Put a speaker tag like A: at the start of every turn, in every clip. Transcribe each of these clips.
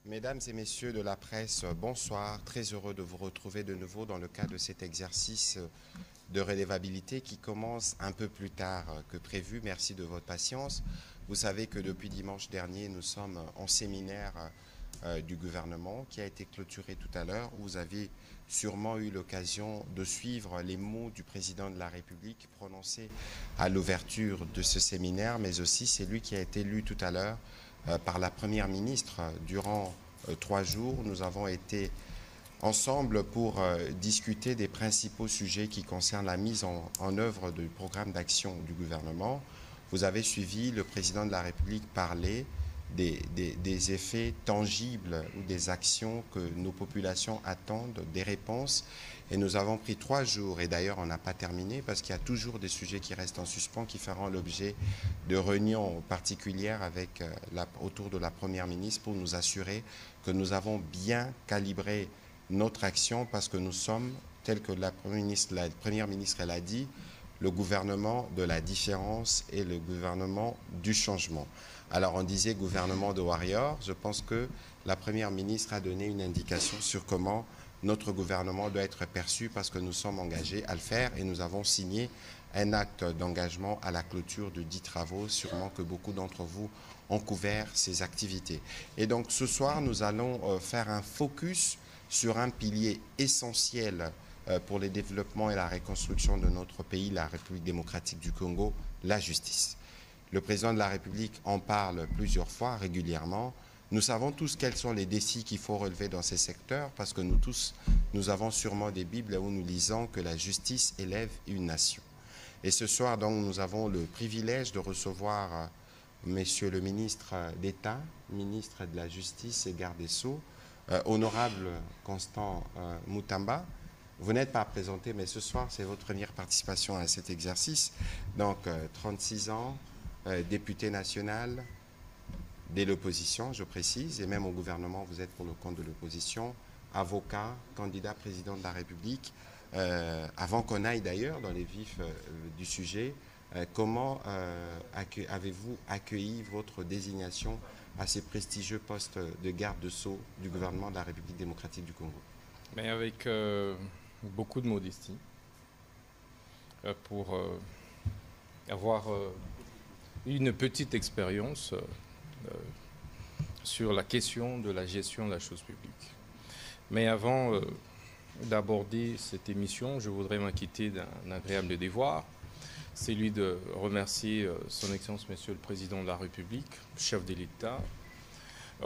A: Mesdames et messieurs de la presse, bonsoir. Très heureux de vous retrouver de nouveau dans le cadre de cet exercice de redevabilité qui commence un peu plus tard que prévu. Merci de votre patience. Vous savez que depuis dimanche dernier, nous sommes en séminaire du gouvernement qui a été clôturé tout à l'heure. Vous avez sûrement eu l'occasion de suivre les mots du président de la République prononcés à l'ouverture de ce séminaire, mais aussi c'est lui qui a été lu tout à l'heure par la Première ministre. Durant 3 jours, nous avons été ensemble pour discuter des principaux sujets qui concernent la mise en œuvre du programme d'action du gouvernement. Vous avez suivi le président de la République parler des effets tangibles ou des actions que nos populations attendent, des réponses. Et nous avons pris 3 jours, et d'ailleurs on n'a pas terminé parce qu'il y a toujours des sujets qui restent en suspens, qui feront l'objet de réunions particulières avec, autour de la Première ministre pour nous assurer que nous avons bien calibré notre action parce que nous sommes, tel que la Première ministre l'a dit, le gouvernement de la différence et le gouvernement du changement. Alors on disait gouvernement de warriors, je pense que la Première ministre a donné une indication sur comment notre gouvernement doit être perçu parce que nous sommes engagés à le faire et nous avons signé un acte d'engagement à la clôture de 10 travaux, sûrement que beaucoup d'entre vous ont couvert ces activités. Et donc ce soir, nous allons faire un focus sur un pilier essentiel pour le développement et la reconstruction de notre pays, la République démocratique du Congo, la justice. Le président de la République en parle plusieurs fois, régulièrement. Nous savons tous quels sont les défis qu'il faut relever dans ces secteurs parce que nous tous, nous avons sûrement des Bibles où nous lisons que la justice élève une nation. Et ce soir, donc, nous avons le privilège de recevoir Monsieur le ministre d'État, ministre de la Justice et garde des Sceaux, honorable Constant Mutamba. Vous n'êtes pas présenté, mais ce soir, c'est votre première participation à cet exercice. Donc, 36 ans, député national de l'opposition, je précise, et même au gouvernement, vous êtes pour le compte de l'opposition, avocat, candidat président de la République. Avant qu'on aille d'ailleurs dans les vifs du sujet, comment avez-vous accueilli votre désignation à ces prestigieux postes de garde de Sceaux du gouvernement de la République démocratique du Congo?
B: Mais avec beaucoup de modestie pour avoir une petite expérience sur la question de la gestion de la chose publique. Mais avant d'aborder cette émission, je voudrais m'acquitter d'un agréable devoir, celui de remercier son Excellence Monsieur le Président de la République, chef de l'État,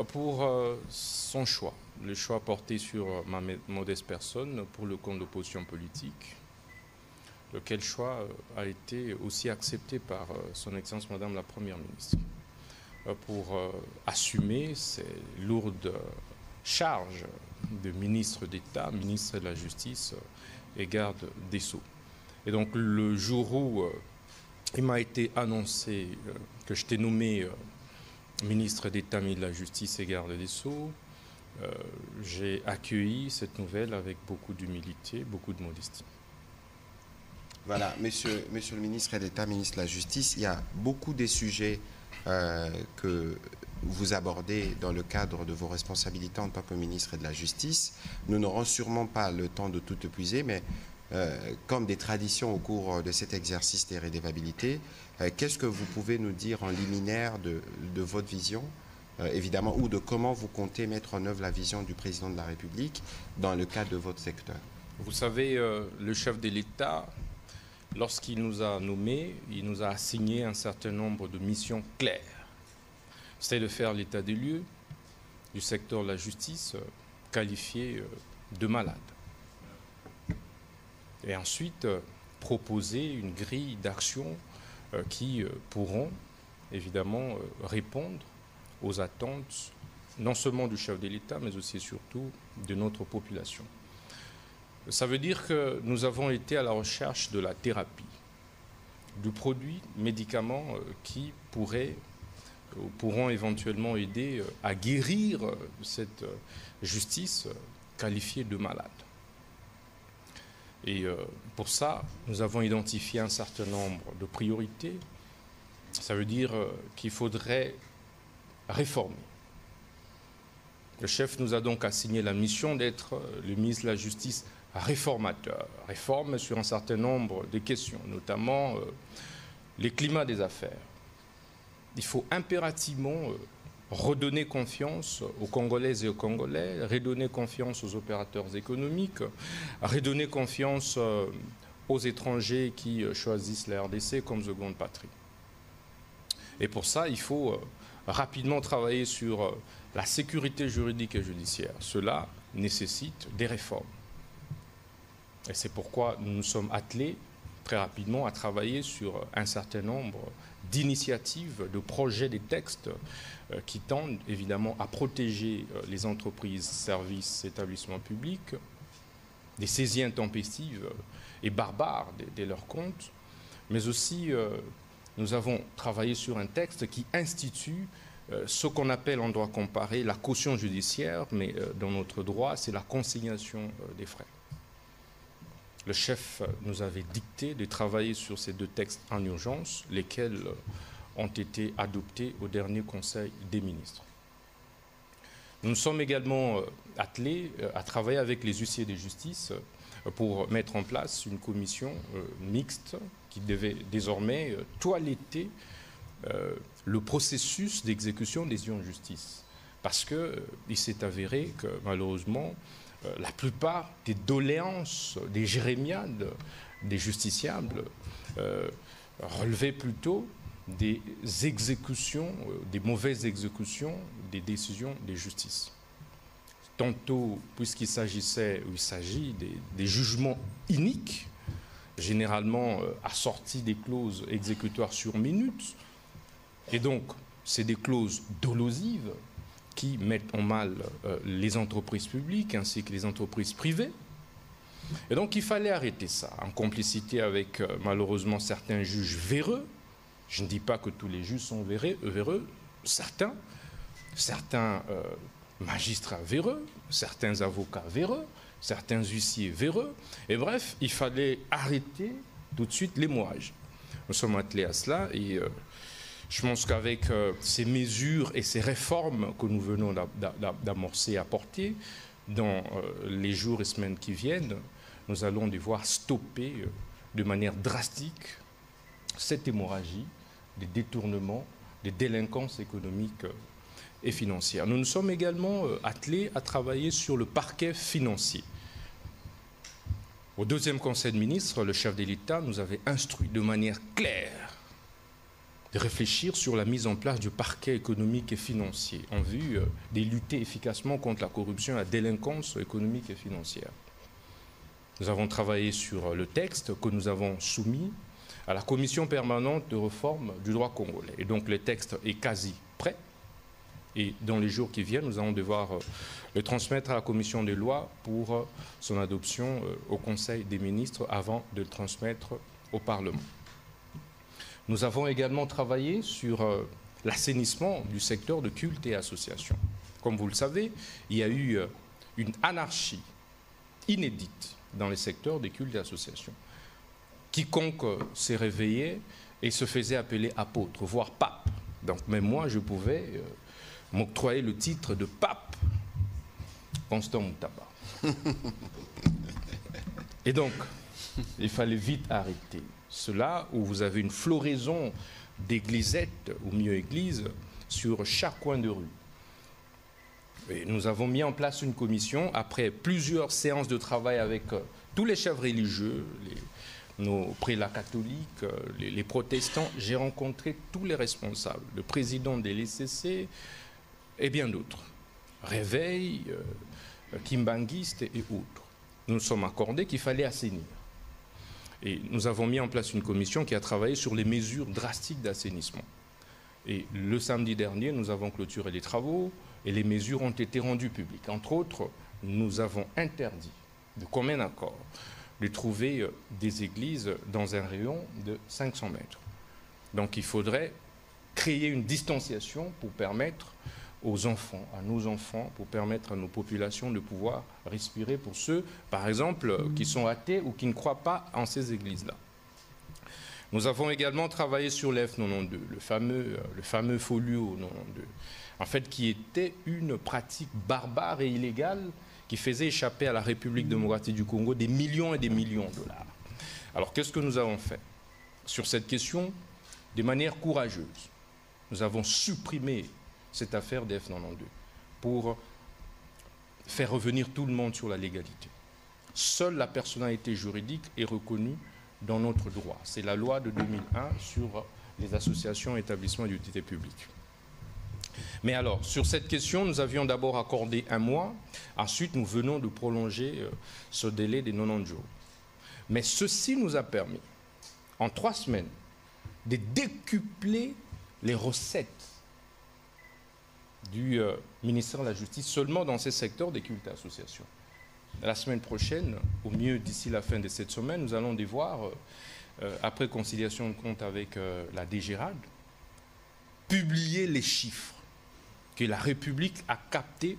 B: pour son choix, le choix porté sur ma modeste personne pour le compte de l'opposition politique, lequel choix a été aussi accepté par son Excellence Madame la Première ministre, pour assumer ces lourdes charges de ministre d'État, ministre de la Justice et garde des Sceaux. Et donc le jour où il m'a été annoncé que j'étais nommé ministre d'État, ministre de la Justice et garde des Sceaux, j'ai accueilli cette nouvelle avec beaucoup d'humilité, beaucoup de modestie.
A: Voilà, monsieur le ministre d'État, ministre de la Justice, il y a beaucoup de sujets que vous abordez dans le cadre de vos responsabilités en tant que ministre de la Justice. Nous n'aurons sûrement pas le temps de tout épuiser, mais comme des traditions au cours de cet exercice des redevabilités, qu'est-ce que vous pouvez nous dire en liminaire de votre vision, évidemment, ou de comment vous comptez mettre en œuvre la vision du président de la République dans le cadre de votre secteur?
B: Vous savez, le chef de l'État, lorsqu'il nous a nommés, il nous a assigné un certain nombre de missions claires. C'était de faire l'état des lieux du secteur de la justice qualifié de malade. Et ensuite, proposer une grille d'action qui pourront évidemment répondre aux attentes non seulement du chef de l'État, mais aussi et surtout de notre population. Ça veut dire que nous avons été à la recherche de la thérapie, du produit, médicaments qui pourront éventuellement aider à guérir cette justice qualifiée de malade. Et pour ça, nous avons identifié un certain nombre de priorités. Ça veut dire qu'il faudrait réformer Le chef nous a donc assigné la mission d'être le ministre de la Justice réformateur. Réforme sur un certain nombre de questions, notamment les climats des affaires. Il faut impérativement redonner confiance aux Congolaises et aux Congolais, redonner confiance aux opérateurs économiques, redonner confiance aux étrangers qui choisissent la RDC comme seconde patrie. Et pour ça, il faut rapidement travailler sur la sécurité juridique et judiciaire. Cela nécessite des réformes. Et c'est pourquoi nous nous sommes attelés très rapidement à travailler sur un certain nombre d'initiatives, de projets, des textes qui tendent évidemment à protéger les entreprises, services, établissements publics des saisies intempestives et barbares de leurs comptes, mais aussi nous avons travaillé sur un texte qui institue ce qu'on appelle en droit comparé la caution judiciaire, mais dans notre droit, c'est la consignation des frais. Le chef nous avait dicté de travailler sur ces deux textes en urgence, lesquels ont été adoptés au dernier Conseil des ministres. Nous nous sommes également attelés à travailler avec les huissiers de justice pour mettre en place une commission mixte qui devait désormais toiletter le processus d'exécution des décisions de justice. Parce qu'il s'est avéré que malheureusement, la plupart des doléances, des jérémiades, des justiciables relevaient plutôt des exécutions, des mauvaises exécutions des décisions de justice. Tantôt, puisqu'il s'agissait, ou il s'agit des jugements iniques, généralement assortis des clauses exécutoires sur minute, et donc c'est des clauses dolosives qui mettent en mal les entreprises publiques ainsi que les entreprises privées. Et donc il fallait arrêter ça, en complicité avec malheureusement certains juges véreux. Je ne dis pas que tous les juges sont véreux, certains magistrats véreux, certains avocats véreux, certains huissiers véreux. Et bref, il fallait arrêter tout de suite l'hémorragie. Nous sommes attelés à cela et je pense qu'avec ces mesures et ces réformes que nous venons d'amorcer, apporter dans les jours et semaines qui viennent, nous allons devoir stopper de manière drastique cette hémorragie des détournements, des délinquances économiques et financières. Nous nous sommes également attelés à travailler sur le parquet financier. Au deuxième Conseil de ministres, le chef de l'État nous avait instruit de manière claire de réfléchir sur la mise en place du parquet économique et financier en vue de lutter efficacement contre la corruption et la délinquance économique et financière. Nous avons travaillé sur le texte que nous avons soumis à la Commission permanente de réforme du droit congolais. Et donc le texte est quasi prêt. Et dans les jours qui viennent, nous allons devoir le transmettre à la Commission des lois pour son adoption au Conseil des ministres avant de le transmettre au Parlement. Nous avons également travaillé sur l'assainissement du secteur de culte et association. Comme vous le savez, il y a eu une anarchie inédite dans les secteurs des cultes et associations. Quiconque s'est réveillé et se faisait appeler apôtre, voire pape. Donc même moi, je pouvais m'octroyer le titre de pape Constant Moutaba. Et donc, il fallait vite arrêter cela, où vous avez une floraison d'églisettes, ou mieux églises, sur chaque coin de rue. Et nous avons mis en place une commission, après plusieurs séances de travail avec tous les chefs religieux, nos prélats catholiques, les protestants. J'ai rencontré tous les responsables, le président des LCC et bien d'autres. Réveil, Kimbanguiste et autres. Nous nous sommes accordés qu'il fallait assainir. Et nous avons mis en place une commission qui a travaillé sur les mesures drastiques d'assainissement. Et le samedi dernier, nous avons clôturé les travaux et les mesures ont été rendues publiques. Entre autres, nous avons interdit, de commun accord, de trouver des églises dans un rayon de 500 mètres. Donc il faudrait créer une distanciation pour permettre aux enfants, à nos enfants, pour permettre à nos populations de pouvoir respirer pour ceux, par exemple, qui sont athées ou qui ne croient pas en ces églises-là. Nous avons également travaillé sur l'F92, le fameux folio 92. en fait, qui était une pratique barbare et illégale qui faisait échapper à la République démocratique du Congo des millions et des millions de dollars. Alors, qu'est-ce que nous avons fait sur cette question? De manière courageuse, nous avons supprimé cette affaire des F92 pour faire revenir tout le monde sur la légalité. Seule la personnalité juridique est reconnue dans notre droit. C'est la loi de 2001 sur les associations et établissements d'utilité publique. Mais alors, sur cette question, nous avions d'abord accordé 1 mois. Ensuite, nous venons de prolonger ce délai des 90 jours. Mais ceci nous a permis, en 3 semaines, de décupler les recettes du ministère de la Justice seulement dans ces secteurs des cultes et associations. La semaine prochaine, au mieux d'ici la fin de cette semaine, nous allons devoir, après conciliation de compte avec la DGRAD, publier les chiffres que la République a captés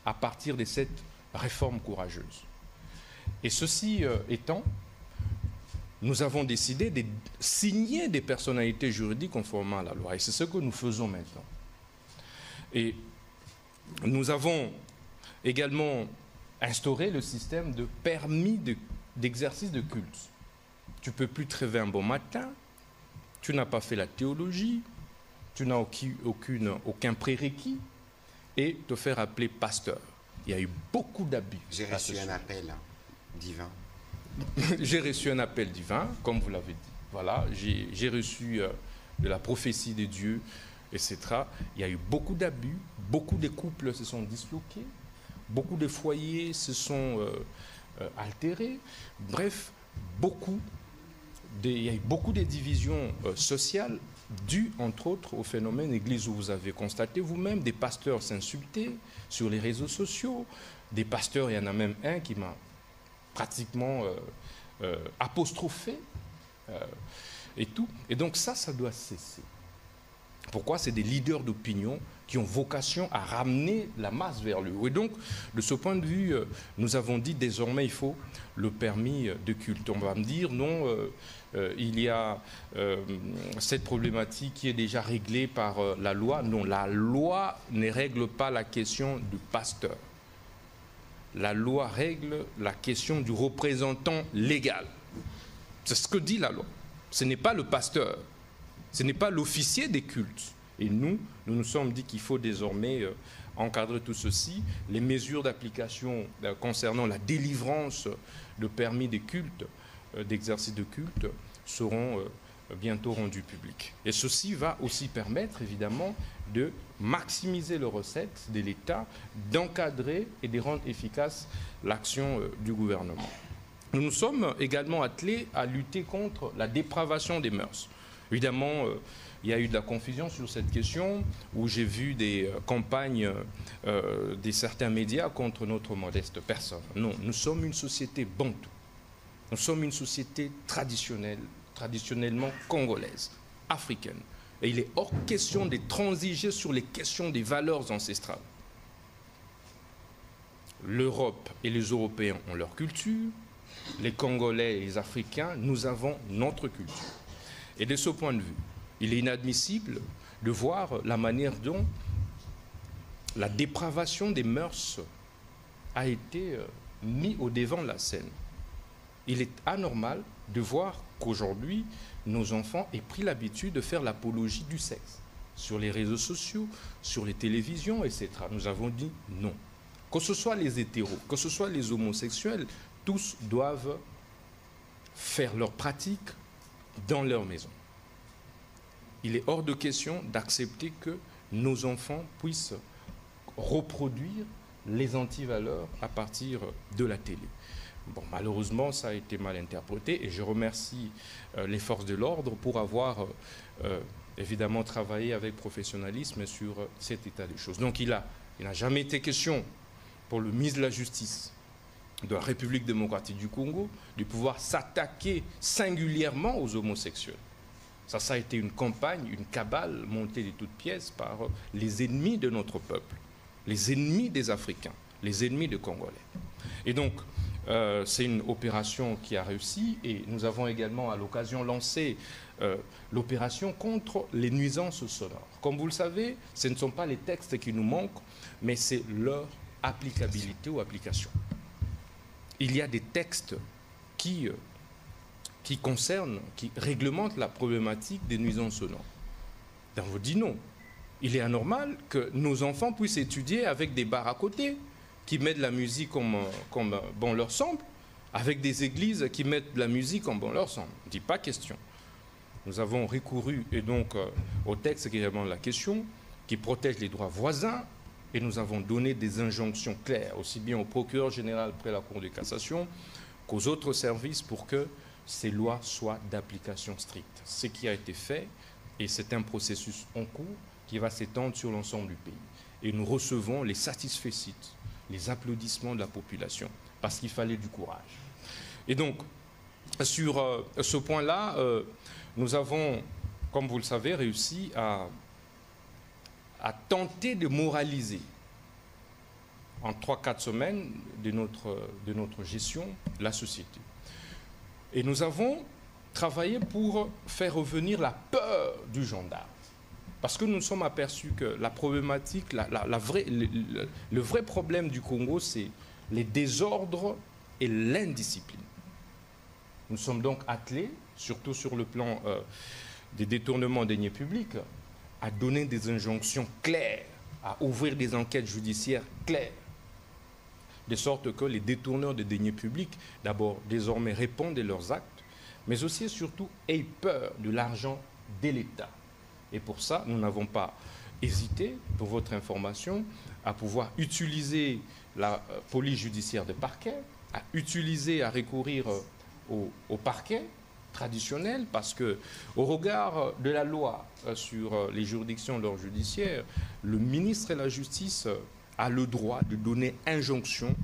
B: à partir de cette réforme courageuse. Et ceci étant, nous avons décidé de signer des personnalités juridiques conformément à la loi. Et c'est ce que nous faisons maintenant. Et nous avons également instauré le système de permis d'exercice de culte. Tu ne peux plus te réveiller un bon matin, tu n'as pas fait la théologie, tu n'as aucun prérequis, et te faire appeler pasteur. Il y a eu beaucoup d'abus.
A: J'ai reçu un appel divin.
B: J'ai reçu un appel divin, comme vous l'avez dit. Voilà, j'ai reçu de la prophétie de Dieu, etc. Il y a eu beaucoup d'abus, beaucoup de couples se sont disloqués, beaucoup de foyers se sont altérés. Bref, il y a eu beaucoup de divisions sociales dues, entre autres, au phénomène Église où vous avez constaté vous-même des pasteurs s'insulter sur les réseaux sociaux. Des pasteurs, il y en a même un qui m'a pratiquement apostrophé et tout. Et donc ça doit cesser. Pourquoi? C'est des leaders d'opinion qui ont vocation à ramener la masse vers le haut. Et donc, de ce point de vue, nous avons dit désormais il faut le permis de culte. On va me dire non, il y a cette problématique qui est déjà réglée par la loi. Non, la loi ne règle pas la question du pasteur. La loi règle la question du représentant légal. C'est ce que dit la loi. Ce n'est pas le pasteur, ce n'est pas l'officier des cultes. Et nous nous sommes dit qu'il faut désormais encadrer tout ceci. Les mesures d'application concernant la délivrance de permis de culte, d'exercice de culte, seront bientôt rendues publiques. Et ceci va aussi permettre, évidemment, de maximiser les recettes de l'État, d'encadrer et de rendre efficace l'action du gouvernement. Nous nous sommes également attelés à lutter contre la dépravation des mœurs. Évidemment, il y a eu de la confusion sur cette question, où j'ai vu des campagnes de certains médias contre notre modeste personne. Non, nous sommes une société bantoue. Nous sommes une société traditionnellement congolaise, africaine. Et il est hors question de transiger sur les questions des valeurs ancestrales. L'Europe et les Européens ont leur culture, les Congolais et les Africains, nous avons notre culture. Et de ce point de vue, il est inadmissible de voir la manière dont la dépravation des mœurs a été mise au devant de la scène. Il est anormal de voir qu'aujourd'hui, nos enfants aient pris l'habitude de faire l'apologie du sexe sur les réseaux sociaux, sur les télévisions, etc. Nous avons dit non. Que ce soit les hétéros, que ce soit les homosexuels, tous doivent faire leur pratique dans leur maison. Il est hors de question d'accepter que nos enfants puissent reproduire les antivaleurs à partir de la télé. Bon, malheureusement, ça a été mal interprété et je remercie les forces de l'ordre pour avoir évidemment travaillé avec professionnalisme sur cet état des choses. Donc il n'a jamais été question pour le ministre de la Justice de la République démocratique du Congo de pouvoir s'attaquer singulièrement aux homosexuels. Ça a été une campagne, une cabale montée de toutes pièces par les ennemis de notre peuple, les ennemis des Africains, les ennemis des Congolais. Et donc, C'est une opération qui a réussi et nous avons également à l'occasion lancé l'opération contre les nuisances sonores. Comme vous le savez, ce ne sont pas les textes qui nous manquent, mais c'est leur applicabilité ou application. Il y a des textes qui concernent, qui réglementent la problématique des nuisances sonores. On vous dit non. Il est anormal que nos enfants puissent étudier avec des bars à côté, qui mettent de la musique comme bon leur semble, avec des églises qui mettent de la musique comme bon leur semble. On ne dit pas question. Nous avons recouru et donc au texte qui répond à la question, qui protège les droits voisins, et nous avons donné des injonctions claires, aussi bien au procureur général près la Cour de cassation qu'aux autres services pour que ces lois soient d'application stricte. Ce qui a été fait, et c'est un processus en cours qui va s'étendre sur l'ensemble du pays. Et nous recevons les satisfaits, les applaudissements de la population, parce qu'il fallait du courage. Et donc, sur ce point-là, nous avons, comme vous le savez, réussi à tenter de moraliser en 3-4 semaines de notre gestion la société. Et nous avons travaillé pour faire revenir la peur du gendarme. Parce que nous nous sommes aperçus que la problématique, le vrai problème du Congo, c'est les désordres et l'indiscipline. Nous sommes donc attelés, surtout sur le plan des détournements des deniers publics, à donner des injonctions claires, à ouvrir des enquêtes judiciaires claires, de sorte que les détourneurs de deniers publics, d'abord, désormais répondent de leurs actes, mais aussi et surtout aient peur de l'argent de l'État. Et pour ça, nous n'avons pas hésité, pour votre information, à pouvoir utiliser la police judiciaire de parquet, à recourir au parquet traditionnel, parce que au regard de la loi sur les juridictions de l'ordre judiciaire, le ministre de la Justice a le droit de donner injonction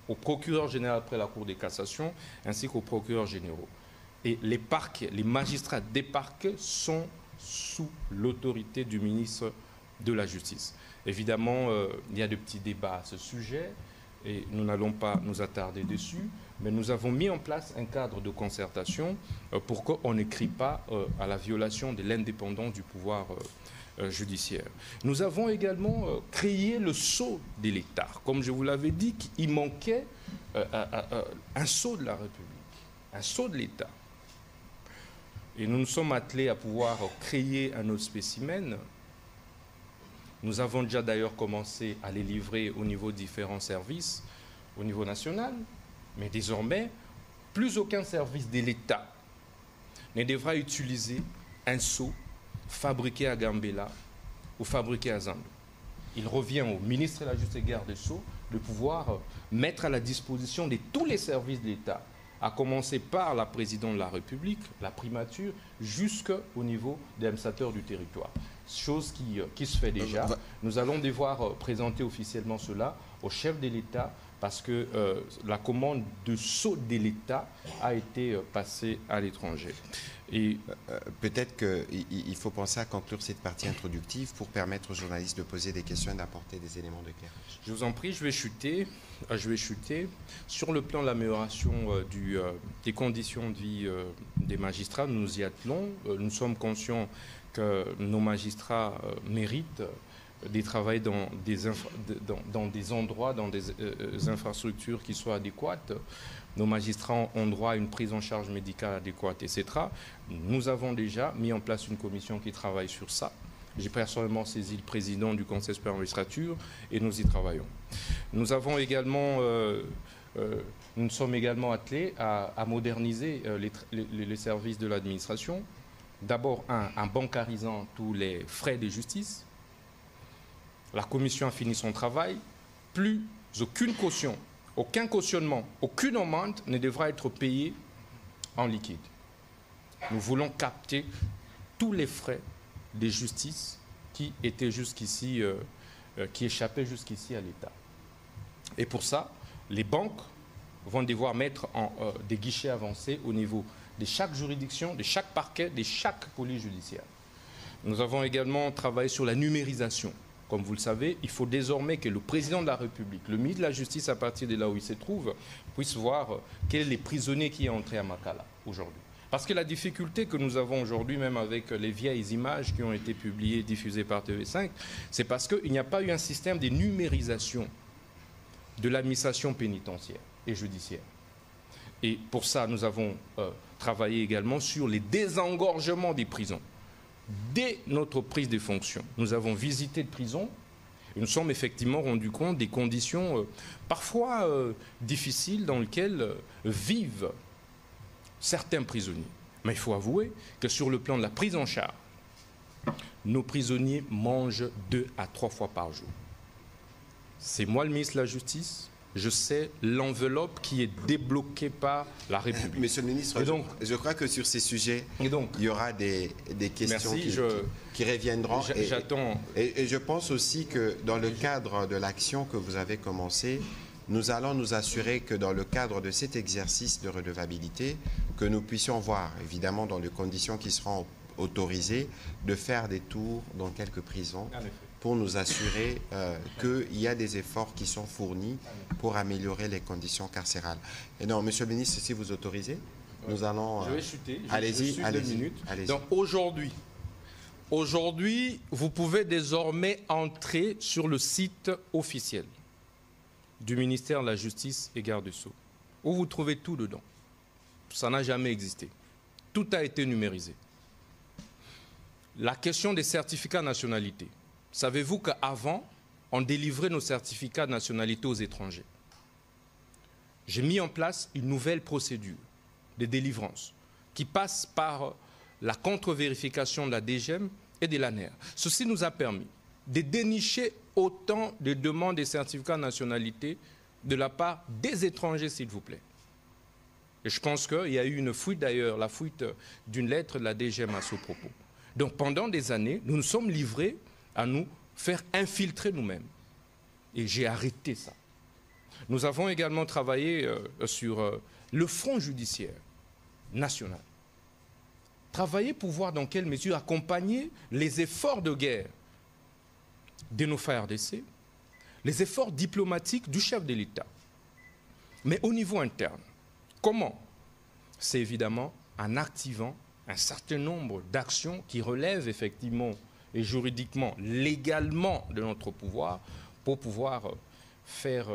B: au procureur général après la Cour de cassation, ainsi qu'aux procureurs généraux. Et les parquets, les magistrats des parquets sont sous l'autorité du ministre de la Justice. Évidemment, il y a de petits débats à ce sujet et nous n'allons pas nous attarder dessus, mais nous avons mis en place un cadre de concertation pour qu'on ne crie pas à la violation de l'indépendance du pouvoir judiciaire. Nous avons également créé le sceau de l'État. Comme je vous l'avais dit, il manquait un sceau de la République, un sceau de l'État. Et nous nous sommes attelés à pouvoir créer un autre spécimen. Nous avons déjà d'ailleurs commencé à les livrer au niveau de différents services, au niveau national. Mais désormais, plus aucun service de l'État ne devra utiliser un sceau fabriqué à Gambela ou fabriqué à Zambie. Il revient au ministre de la Justice et garde des Sceaux de pouvoir mettre à la disposition de tous les services de l'État, à commencer par la présidente de la République, la primature, jusqu'au niveau des administrateurs du territoire. Chose qui se fait déjà. Nous allons devoir présenter officiellement cela au chef de l'État parce que la commande de sceau de l'État a été passée à l'étranger. Et
A: peut-être qu'il faut penser à conclure cette partie introductive pour permettre aux journalistes de poser des questions et d'apporter des éléments d'éclairage.
B: Je vous en prie, je vais chuter. Sur le plan de l'amélioration des conditions de vie des magistrats, nous y attelons. Nous sommes conscients que nos magistrats méritent de travailler dans des endroits, dans des infrastructures qui soient adéquates. Nos magistrats ont droit à une prise en charge médicale adéquate, etc. Nous avons déjà mis en place une commission qui travaille sur ça. J'ai personnellement saisi le président du Conseil supérieur de la magistrature et nous y travaillons. Nous avons également, nous sommes également attelés à moderniser les services de l'administration. D'abord, en bancarisant tous les frais de justice. La commission a fini son travail. Plus aucune caution, aucun cautionnement, aucune amende ne devra être payée en liquide. Nous voulons capter tous les frais de justice qui étaient jusqu'ici, qui échappaient jusqu'ici à l'État. Et pour ça, les banques vont devoir mettre des guichets avancés au niveau de chaque juridiction, de chaque parquet, de chaque police judiciaire. Nous avons également travaillé sur la numérisation. comme vous le savez, il faut désormais que le président de la République, le ministre de la Justice, à partir de là où il se trouve, puisse voir quels sont les prisonniers qui sont entrés à Makala aujourd'hui. Parce que la difficulté que nous avons aujourd'hui, même avec les vieilles images qui ont été publiées et diffusées par TV5, c'est parce qu'il n'y a pas eu un système de numérisation de l'administration pénitentiaire et judiciaire. Et pour ça, nous avons travaillé également sur les désengorgements des prisons. Dès notre prise de fonction, nous avons visité de prisons et nous sommes effectivement rendus compte des conditions parfois difficiles dans lesquelles vivent certains prisonniers. Mais il faut avouer que sur le plan de la prise en charge, nos prisonniers mangent 2 à 3 fois par jour. C'est moi le ministre de la Justice. Je sais l'enveloppe qui est débloquée par la République.
A: Monsieur le ministre, donc, je crois que sur ces sujets, il y aura des questions qui reviendront.
B: J'attends.
A: Et je pense aussi que dans le cadre de l'action que vous avez commencée, nous allons nous assurer que dans le cadre de cet exercice de redevabilité, que nous puissions voir, évidemment dans les conditions qui seront autorisées, de faire des tours dans quelques prisons pour nous assurer qu'il y a des efforts qui sont fournis pour améliorer les conditions carcérales. Et donc, Monsieur le ministre, si vous autorisez, nous allons...
B: Je vais chuter.
A: Allez-y,
B: 2 minutes. Donc aujourd'hui, vous pouvez désormais entrer sur le site officiel du ministère de la Justice et Garde des Sceaux, où vous trouvez tout dedans. Ça n'a jamais existé. Tout a été numérisé. La question des certificats de nationalité. Savez-vous qu'avant, on délivrait nos certificats de nationalité aux étrangers? J'ai mis en place une nouvelle procédure de délivrance qui passe par la contre-vérification de la DGM et de l'ANER. Ceci nous a permis de dénicher autant de demandes de certificats de nationalité de la part des étrangers, s'il vous plaît. Et je pense qu'il y a eu une fuite d'ailleurs, la fuite d'une lettre de la DGM à ce propos. Donc pendant des années, nous nous sommes livrés à nous faire infiltrer nous-mêmes. Et j'ai arrêté ça. Nous avons également travaillé sur le front judiciaire national. Travailler pour voir dans quelle mesure accompagner les efforts de guerre de nos FARDC, les efforts diplomatiques du chef de l'État. Mais au niveau interne, comment? C'est évidemment en activant un certain nombre d'actions qui relèvent effectivement et juridiquement, légalement de notre pouvoir pour pouvoir faire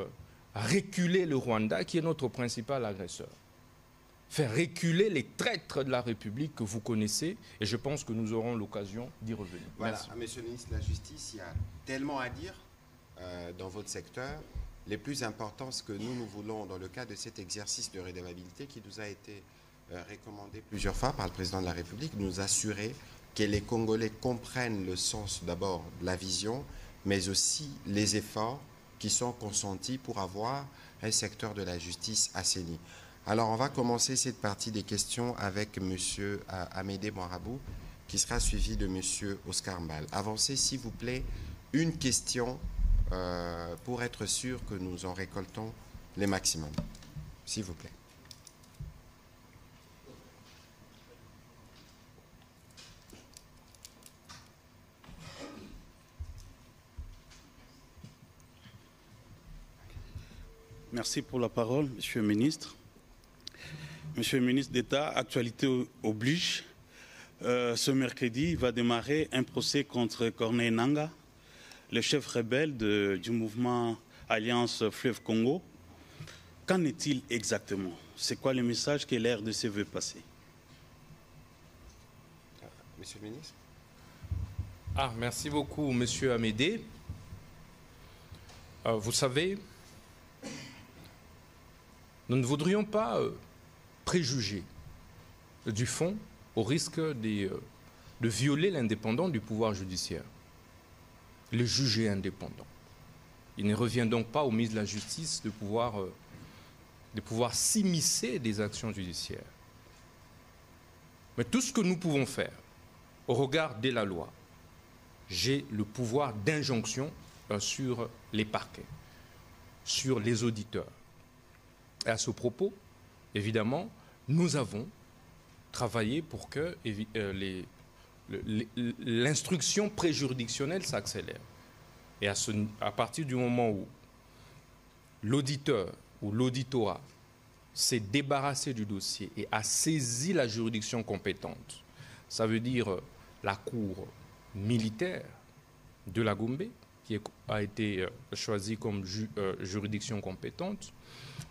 B: reculer le Rwanda qui est notre principal agresseur. Faire reculer les traîtres de la République que vous connaissez et je pense que nous aurons l'occasion d'y revenir.
A: Voilà,
B: Merci.
A: Monsieur le ministre de la Justice, il y a tellement à dire dans votre secteur. Les plus importants, ce que nous voulons dans le cadre de cet exercice de redevabilité qui nous a été recommandé plusieurs fois par le président de la République, nous assurer que les Congolais comprennent le sens d'abord de la vision, mais aussi les efforts qui sont consentis pour avoir un secteur de la justice assaini. Alors, on va commencer cette partie des questions avec M. Amédée Moirabou, qui sera suivi de M. Oscar Mbal. Avancez, s'il vous plaît, une question pour être sûr que nous en récoltons les maximums. S'il vous plaît.
C: Merci pour la parole, Monsieur le ministre. Monsieur le ministre d'État, actualité oblige. Ce mercredi, va démarrer un procès contre Corneille Nangaa, le chef rebelle du mouvement Alliance Fleuve Congo. Qu'en est-il exactement? C'est quoi le message que l'RDC veut passer?
A: Monsieur le ministre.
B: Merci beaucoup, Monsieur Amédée. Vous savez, nous ne voudrions pas préjuger du fond au risque de violer l'indépendance du pouvoir judiciaire. Le juge est indépendant. Il ne revient donc pas au ministre de la Justice de pouvoir s'immiscer des actions judiciaires. Mais tout ce que nous pouvons faire au regard de la loi, j'ai le pouvoir d'injonction sur les parquets, sur les auditeurs. Et à ce propos, évidemment, nous avons travaillé pour que l'instruction préjuridictionnelle s'accélère. Et à partir du moment où l'auditeur ou l'auditorat s'est débarrassé du dossier et a saisi la juridiction compétente, ça veut dire la cour militaire de la Gombe, qui a été choisie comme juridiction compétente,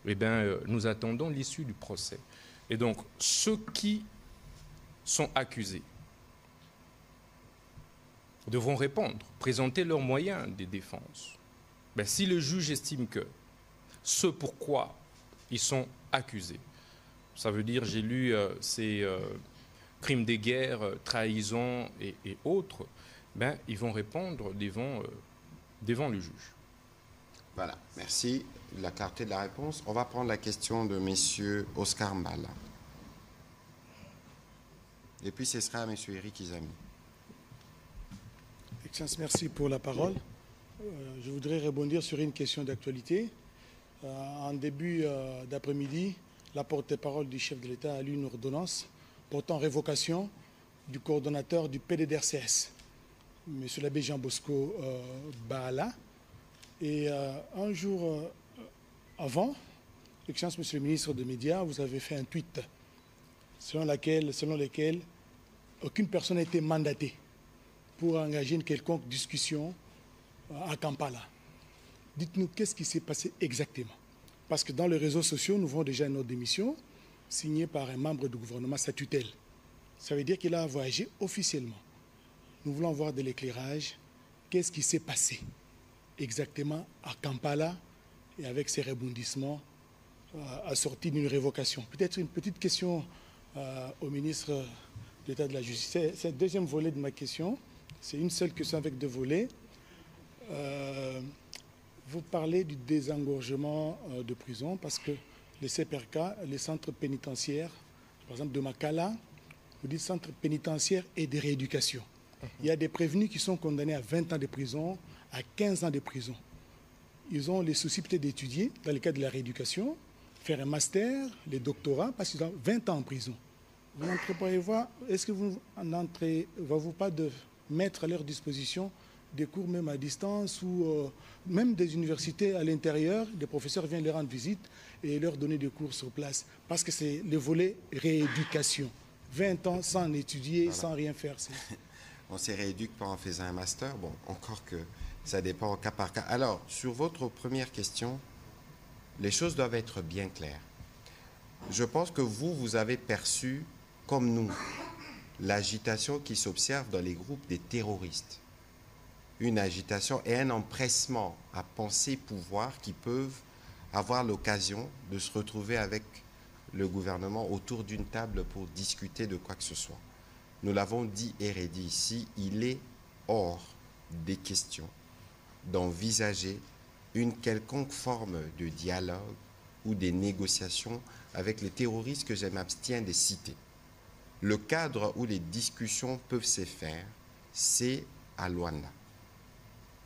B: eh bien, nous attendons l'issue du procès. Et donc, ceux qui sont accusés devront répondre, présenter leurs moyens de défense. Ben, si le juge estime que ce pourquoi ils sont accusés, ça veut dire, j'ai lu ces crimes de guerre, trahison et autres, ben, ils vont répondre devant le juge.
A: Voilà, merci de la clarté de la réponse. On va prendre la question de M. Oscar Mbala. Et puis ce sera à M. Eric Izami.
D: Excellence, merci pour la parole. Je voudrais rebondir sur une question d'actualité. En début d'après-midi, la porte-parole du chef de l'État a lu une ordonnance portant révocation du coordonnateur du PDDRCS, M. l'abbé Jean Bosco Baala. Et un jour avant, Excellence, Monsieur le ministre des Médias, vous avez fait un tweet selon lequel aucune personne n'a été mandatée pour engager une quelconque discussion à Kampala. Dites-nous, qu'est-ce qui s'est passé exactement? Parce que dans les réseaux sociaux, nous voyons déjà une autre démission signée par un membre du gouvernement statutaire. Ça veut dire qu'il a voyagé officiellement. Nous voulons voir de l'éclairage. Qu'est-ce qui s'est passé exactement à Kampala et avec ces rebondissements assortis d'une révocation? Peut-être une petite question au ministre de l'État de la Justice. C'est le deuxième volet de ma question. C'est une seule question avec deux volets. Vous parlez du désengorgement de prison parce que les CPRK, les centres pénitentiaires, par exemple de Makala, vous dites centre pénitentiaire et de rééducation. Il y a des prévenus qui sont condamnés à 20 ans de prison, à 15 ans de prison. Ils ont les soucis peut-être d'étudier, dans le cadre de la rééducation, faire un master, les doctorats, parce qu'ils ont 20 ans en prison. Vous n'entrez pas et voir, est-ce que vous n'entrez-vous pas de mettre à leur disposition des cours même à distance ou même des universités à l'intérieur, des professeurs viennent leur rendre visite et leur donner des cours sur place. Parce que c'est le volet rééducation. 20 ans sans étudier, voilà, sans rien faire.
A: On ne se rééduque pas en faisant un master. Bon, encore que ça dépend au cas par cas. Alors, sur votre première question, les choses doivent être bien claires. Je pense que vous avez perçu, comme nous, l'agitation qui s'observe dans les groupes des terroristes. Une agitation et un empressement à penser pouvoir qui peuvent avoir l'occasion de se retrouver avec le gouvernement autour d'une table pour discuter de quoi que ce soit. Nous l'avons dit et redit ici, il est hors des questions d'envisager une quelconque forme de dialogue ou des négociations avec les terroristes que je m'abstiens de citer. Le cadre où les discussions peuvent se faire, c'est à Luanda.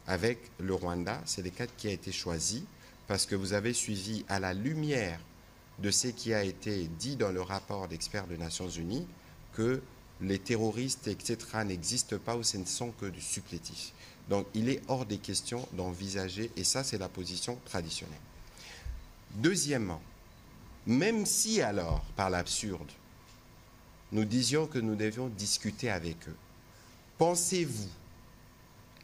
A: Avec le Rwanda, c'est le cadre qui a été choisi parce que vous avez suivi à la lumière de ce qui a été dit dans le rapport d'experts des Nations Unies que les terroristes, etc., n'existent pas ou ce ne sont que du supplétif. Donc, il est hors des questions d'envisager, et ça, c'est la position traditionnelle. Deuxièmement, même si alors, par l'absurde, nous disions que nous devions discuter avec eux, pensez-vous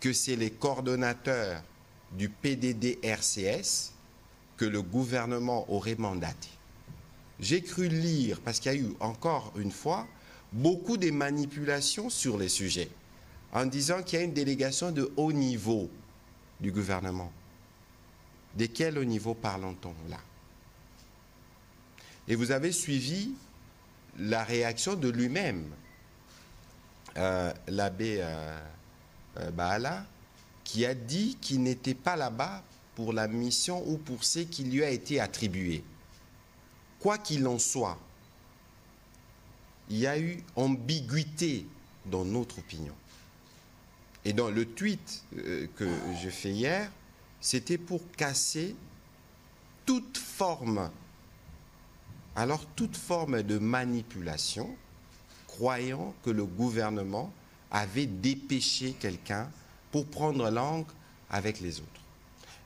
A: que c'est les coordonnateurs du PDD-RCS que le gouvernement aurait mandaté? J'ai cru lire, parce qu'il y a eu encore une fois, beaucoup de manipulations sur les sujets, en disant qu'il y a une délégation de haut niveau du gouvernement. De quel haut niveau parlons-on là? Et vous avez suivi la réaction de lui-même, l'abbé Baala, qui a dit qu'il n'était pas là-bas pour la mission ou pour ce qui lui a été attribué. Quoi qu'il en soit, il y a eu ambiguïté dans notre opinion. Et dans le tweet que je fais hier, c'était pour casser toute forme, alors toute forme de manipulation, croyant que le gouvernement avait dépêché quelqu'un pour prendre l'angle avec les autres.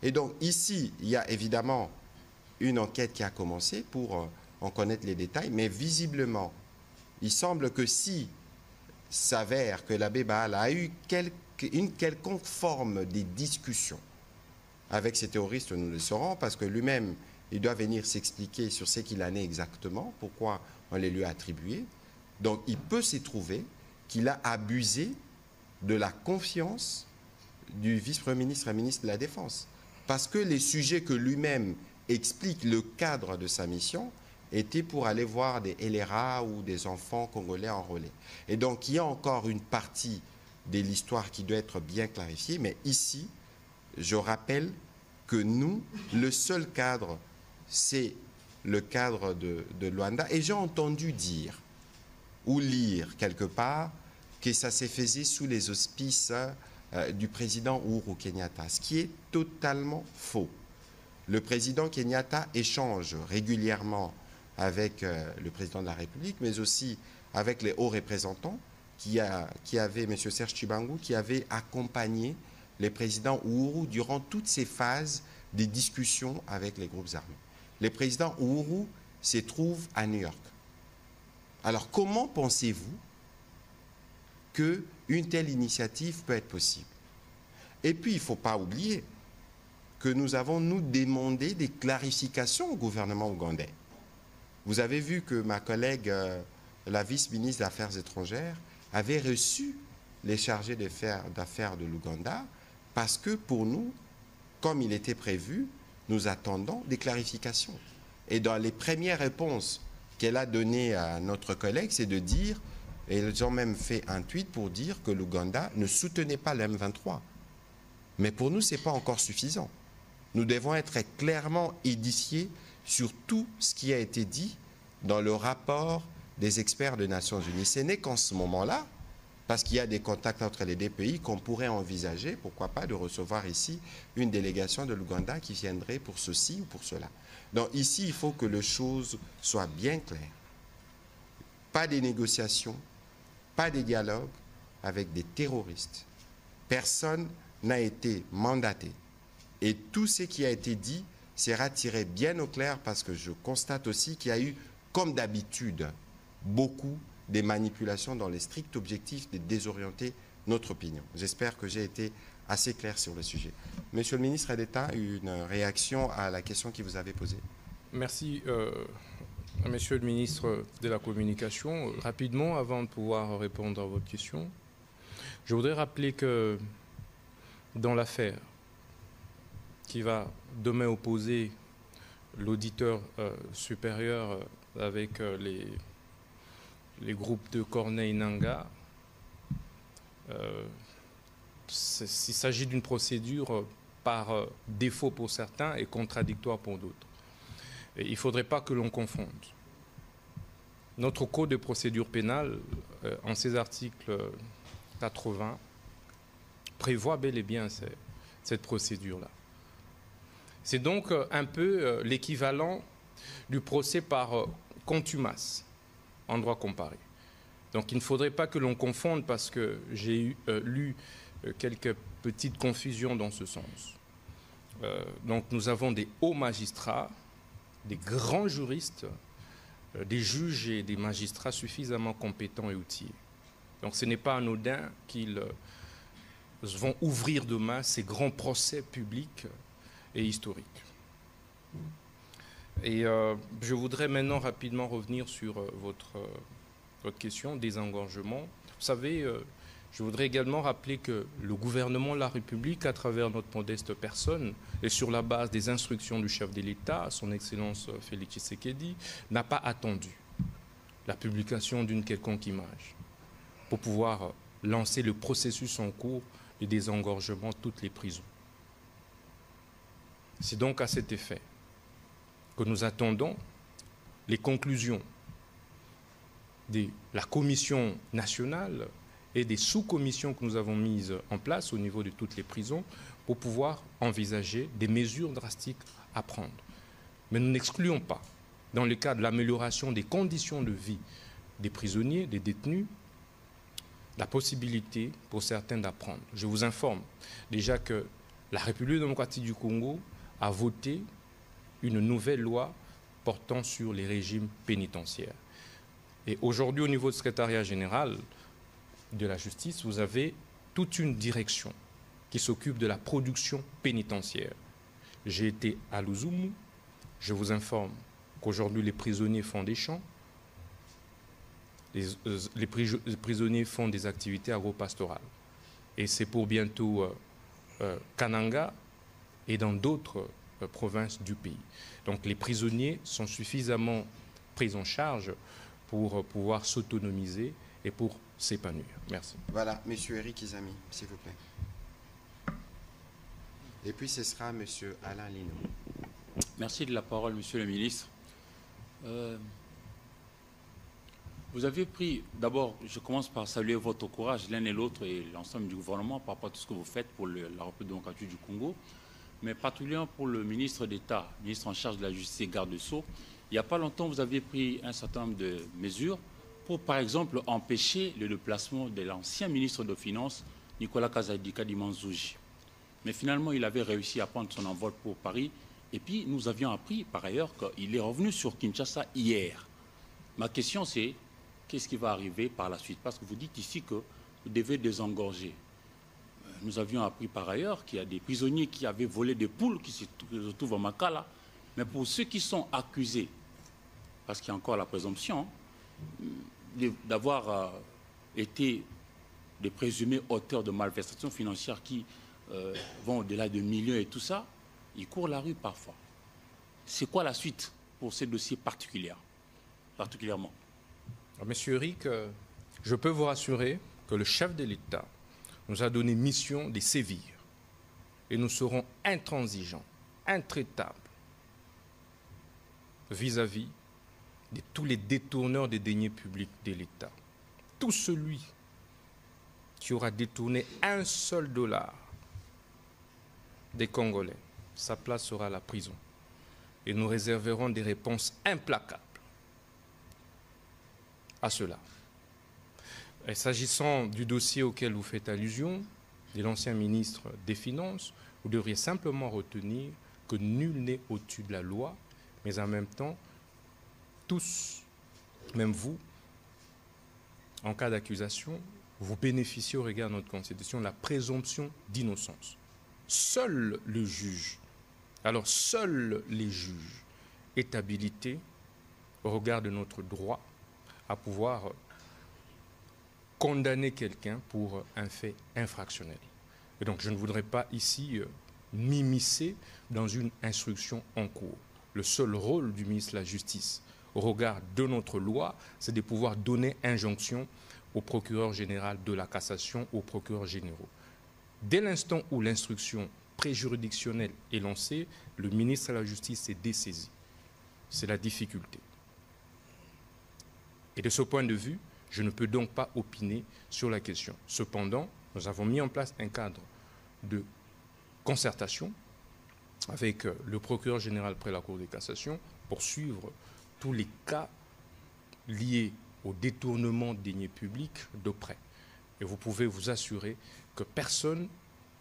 A: Et donc ici, il y a évidemment une enquête qui a commencé pour en connaître les détails, mais visiblement, il semble que si s'avère que l'abbé Bahal a eu une quelconque forme de discussion avec ces terroristes, nous le saurons, parce que lui-même, il doit venir s'expliquer sur ce qu'il en est exactement, pourquoi on les lui a attribués. Donc il peut s'y trouver qu'il a abusé de la confiance du vice-premier ministre et ministre de la Défense. Parce que les sujets que lui-même explique, le cadre de sa mission, était pour aller voir des LRA ou des enfants congolais enrôlés. Et donc il y a encore une partie de l'histoire qui doit être bien clarifiée, mais ici, je rappelle que nous, le seul cadre, c'est le cadre de Luanda. Et j'ai entendu dire ou lire quelque part que ça s'est fait sous les auspices du président Uhuru Kenyatta, ce qui est totalement faux. Le président Kenyatta échange régulièrement avec le président de la République, mais aussi avec les hauts représentants qui avaient, M. Serge Tshibangu, qui avait accompagné le président Uhuru durant toutes ces phases des discussions avec les groupes armés. Le président Uhuru se trouve à New York. Alors comment pensez-vous qu'une telle initiative peut être possible? Et puis, il ne faut pas oublier que nous avons, nous, demandé des clarifications au gouvernement ougandais. Vous avez vu que ma collègue, la vice-ministre des Affaires étrangères, avait reçu les chargés d'affaires de l'Ouganda parce que pour nous, comme il était prévu, nous attendons des clarifications. Et dans les premières réponses qu'elle a données à notre collègue, c'est de dire, et ils ont même fait un tweet pour dire que l'Ouganda ne soutenait pas le M23. Mais pour nous, ce n'est pas encore suffisant. Nous devons être clairement édifiés sur tout ce qui a été dit dans le rapport des experts des Nations Unies. Ce n'est qu'en ce moment-là, parce qu'il y a des contacts entre les deux pays, qu'on pourrait envisager, pourquoi pas, de recevoir ici une délégation de l'Ouganda qui viendrait pour ceci ou pour cela. Donc ici, il faut que les choses soient bien claires. Pas de négociations, pas de dialogue avec des terroristes. Personne n'a été mandaté. Et tout ce qui a été dit sera tiré bien au clair parce que je constate aussi qu'il y a eu, comme d'habitude, beaucoup de manipulations dans les stricts objectifs de désorienter notre opinion. J'espère que j'ai été assez clair sur le sujet. Monsieur le ministre d'État, une réaction à la question qui vous avait posée.
B: Merci, Monsieur le ministre de la Communication. Rapidement, avant de pouvoir répondre à votre question, je voudrais rappeler que dans l'affaire qui va demain opposer l'auditeur supérieur avec les groupes de Corneille Nangaa, il s'agit d'une procédure par défaut pour certains et contradictoire pour d'autres. Et il ne faudrait pas que l'on confonde. Notre code de procédure pénale, en ses articles 80, prévoit bel et bien cette procédure-là. C'est donc un peu l'équivalent du procès par contumace en droit comparé. Donc il ne faudrait pas que l'on confonde parce que j'ai lu quelques petites confusions dans ce sens. Donc nous avons des hauts magistrats, des grands juristes, des juges et des magistrats suffisamment compétents et outillés. Donc ce n'est pas anodin qu'ils vont ouvrir demain ces grands procès publics et historiques. Et je voudrais maintenant rapidement revenir sur votre question, désengorgement. Vous savez, je voudrais également rappeler que le gouvernement de la République, à travers notre modeste personne, et sur la base des instructions du chef de l'État, son Excellence Félix Tshisekedi, n'a pas attendu la publication d'une quelconque image pour pouvoir lancer le processus en cours de désengorgement de toutes les prisons. C'est donc à cet effet que nous attendons les conclusions de la Commission nationale et des sous-commissions que nous avons mises en place au niveau de toutes les prisons pour pouvoir envisager des mesures drastiques à prendre. Mais nous n'excluons pas, dans le cas de l'amélioration des conditions de vie des prisonniers, des détenus, la possibilité pour certains d'apprendre. Je vous informe déjà que la République démocratique du Congo a voté une nouvelle loi portant sur les régimes pénitentiaires. Et aujourd'hui, au niveau du secrétariat général de la justice, vous avez toute une direction qui s'occupe de la production pénitentiaire. J'ai été à Luzumu, je vous informe qu'aujourd'hui les prisonniers font des champs, les prisonniers font des activités agro-pastorales. Et c'est pour bientôt Kananga et dans d'autres provinces du pays. Donc les prisonniers sont suffisamment pris en charge pour pouvoir s'autonomiser et pour s'épanouir. Merci.
A: Voilà, M. Eric Izami, s'il vous plaît. Et puis ce sera M. Alain Lino.
E: Merci de la parole, Monsieur le ministre. Vous avez pris, d'abord, je commence par saluer votre courage, l'un et l'autre, et l'ensemble du gouvernement, par rapport à tout ce que vous faites pour la République démocratique du Congo, mais particulièrement pour le ministre d'État, ministre en charge de la justice et garde des Sceaux. Il n'y a pas longtemps, vous aviez pris un certain nombre de mesures pour, par exemple, empêcher le déplacement de l'ancien ministre de Finances, Nicolas Kazadi-Kadimanzouji. Mais finalement, il avait réussi à prendre son envol pour Paris. Et puis, nous avions appris, par ailleurs, qu'il est revenu sur Kinshasa hier. Ma question, c'est qu'est-ce qui va arriver par la suite? Parce que vous dites ici que vous devez désengorger. Nous avions appris par ailleurs qu'il y a des prisonniers qui avaient volé des poules qui se trouvent à Makala. Mais pour ceux qui sont accusés, parce qu'il y a encore la présomption d'avoir été des présumés auteurs de malversations financières qui vont au-delà de millions et tout ça, ils courent la rue parfois. C'est quoi la suite pour ces dossiers particulièrement?
B: Monsieur Eric, je peux vous rassurer que le chef de l'État nous a donné mission de sévir. Et nous serons intransigeants, intraitables vis-à-vis de tous les détourneurs des deniers publics de l'État. Tout celui qui aura détourné un seul dollar des Congolais, sa place sera à la prison. Et nous réserverons des réponses implacables à cela. Et s'agissant du dossier auquel vous faites allusion, de l'ancien ministre des Finances, vous devriez simplement retenir que nul n'est au-dessus de la loi, mais en même temps, tous, même vous, en cas d'accusation, vous bénéficiez au regard de notre Constitution de la présomption d'innocence. Seul le juge, alors seuls les juges est habilité au regard de notre droit à pouvoir condamner quelqu'un pour un fait infractionnel. Et donc je ne voudrais pas ici m'immiscer dans une instruction en cours. Le seul rôle du ministre de la Justice au regard de notre loi, c'est de pouvoir donner injonction au procureur général de la cassation, aux procureurs généraux. Dès l'instant où l'instruction préjuridictionnelle est lancée, le ministre de la Justice s'est dessaisi. C'est la difficulté. Et de ce point de vue, je ne peux donc pas opiner sur la question. Cependant, nous avons mis en place un cadre de concertation avec le procureur général près la Cour de cassation pour suivre tous les cas liés au détournement de deniers publics de près. Et vous pouvez vous assurer que personne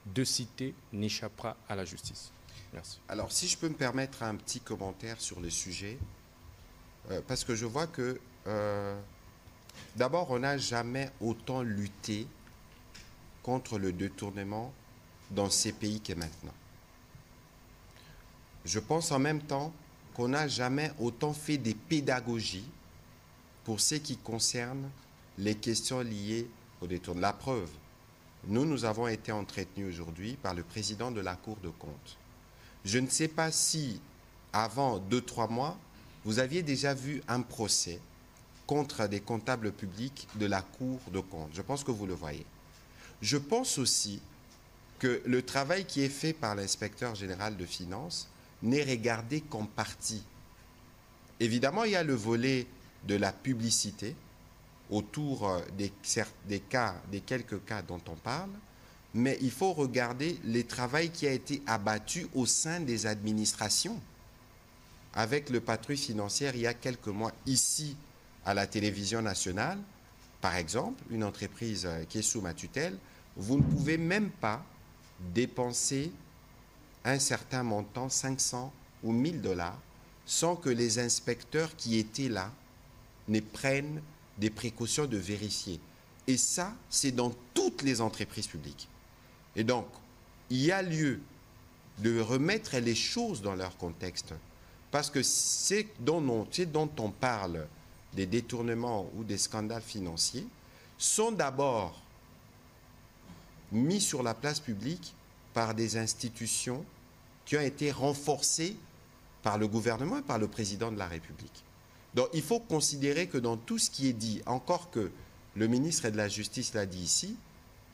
B: de cité n'échappera à la justice. Merci.
A: Alors, si je peux me permettre un petit commentaire sur le sujet, parce que je vois que, d'abord, on n'a jamais autant lutté contre le détournement dans ces pays que maintenant. Je pense en même temps qu'on n'a jamais autant fait des pédagogies pour ce qui concerne les questions liées au détournement. La preuve, nous avons été entretenus aujourd'hui par le président de la Cour de compte. Je ne sais pas si, avant 2-3 mois, vous aviez déjà vu un procès contre des comptables publics de la Cour de compte. Je pense que vous le voyez. Je pense aussi que le travail qui est fait par l'inspecteur général de finances n'est regardé qu'en partie. Évidemment, il y a le volet de la publicité autour des quelques cas dont on parle, mais il faut regarder le travail qui a été abattu au sein des administrations. Avec le patrouille financière, il y a quelques mois, ici, à la télévision nationale, par exemple, une entreprise qui est sous ma tutelle, vous ne pouvez même pas dépenser un certain montant, 500 ou 1000 dollars, sans que les inspecteurs qui étaient là ne prennent des précautions de vérifier. Et ça, c'est dans toutes les entreprises publiques. Et donc, il y a lieu de remettre les choses dans leur contexte. Parce que c'est dont on parle, des détournements ou des scandales financiers, sont d'abord mis sur la place publique par des institutions qui ont été renforcées par le gouvernement et par le président de la République. Donc il faut considérer que dans tout ce qui est dit, encore que le ministre de la Justice l'a dit ici,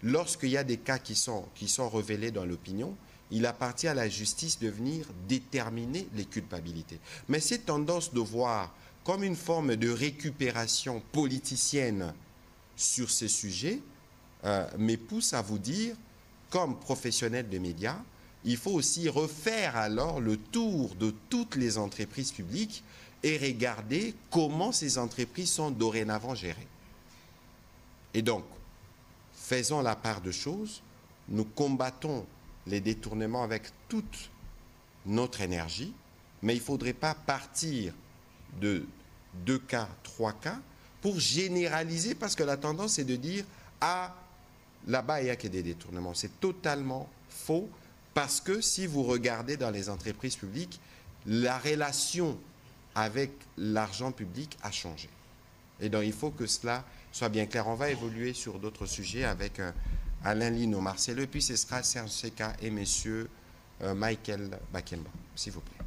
A: lorsqu'il y a des cas qui sont révélés dans l'opinion, il appartient à la justice de venir déterminer les culpabilités. Mais cette tendance de voir comme une forme de récupération politicienne sur ces sujets me pousse à vous dire, comme professionnel des médias, il faut aussi refaire alors le tour de toutes les entreprises publiques et regarder comment ces entreprises sont dorénavant gérées. Et donc, faisons la part de choses, nous combattons les détournements avec toute notre énergie, mais il ne faudrait pas partir de 2 cas, 3 cas pour généraliser, parce que la tendance est de dire « Ah, là-bas, il n'y a que des détournements ». C'est totalement faux, parce que si vous regardez dans les entreprises publiques, la relation avec l'argent public a changé. Et donc, il faut que cela soit bien clair. On va évoluer sur d'autres sujets avec Alain Lino Marcelo, et puis ce sera Serge Seka et M. Michael Bakemba, s'il vous plaît.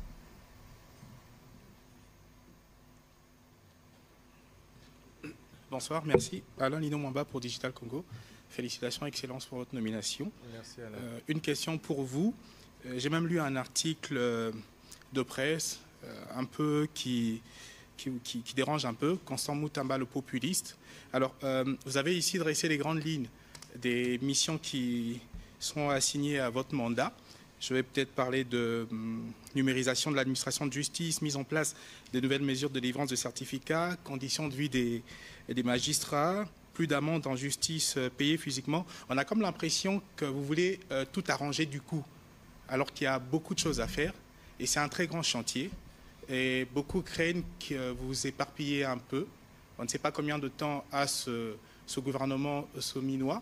F: Bonsoir, merci. Alain Lino Mwamba pour Digital Congo. Félicitations, excellence pour votre nomination.
B: Merci Alain.
F: Une question pour vous. J'ai même lu un article de presse un peu qui dérange un peu, Constant Moutamba, le populiste. Alors, vous avez ici dressé les grandes lignes des missions qui sont assignées à votre mandat. Je vais peut-être parler de numérisation de l'administration de justice, mise en place de nouvelles mesures de délivrance de certificats, conditions de vie des magistrats, plus d'amendes en justice payées physiquement. On a comme l'impression que vous voulez tout arranger du coup, alors qu'il y a beaucoup de choses à faire. Et c'est un très grand chantier. Et beaucoup craignent que vous vous éparpillez un peu. On ne sait pas combien de temps a ce gouvernement sominois.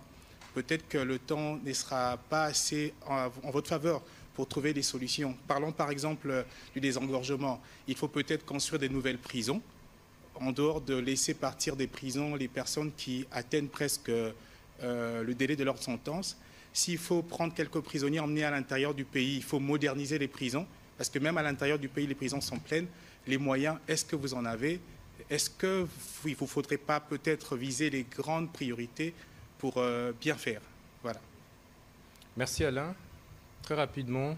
F: Peut-être que le temps ne sera pas assez en votre faveur pour trouver des solutions. Parlons par exemple du désengorgement. Il faut peut-être construire des nouvelles prisons, en dehors de laisser partir des prisons les personnes qui atteignent presque le délai de leur sentence. S'il faut prendre quelques prisonniers, emmener à l'intérieur du pays, il faut moderniser les prisons, parce que même à l'intérieur du pays, les prisons sont pleines. Les moyens, est-ce que vous en avez? Est-ce qu'il ne vous faudrait pas peut-être viser les grandes priorités pour bien faire? Voilà.
B: Merci Alain. Très rapidement,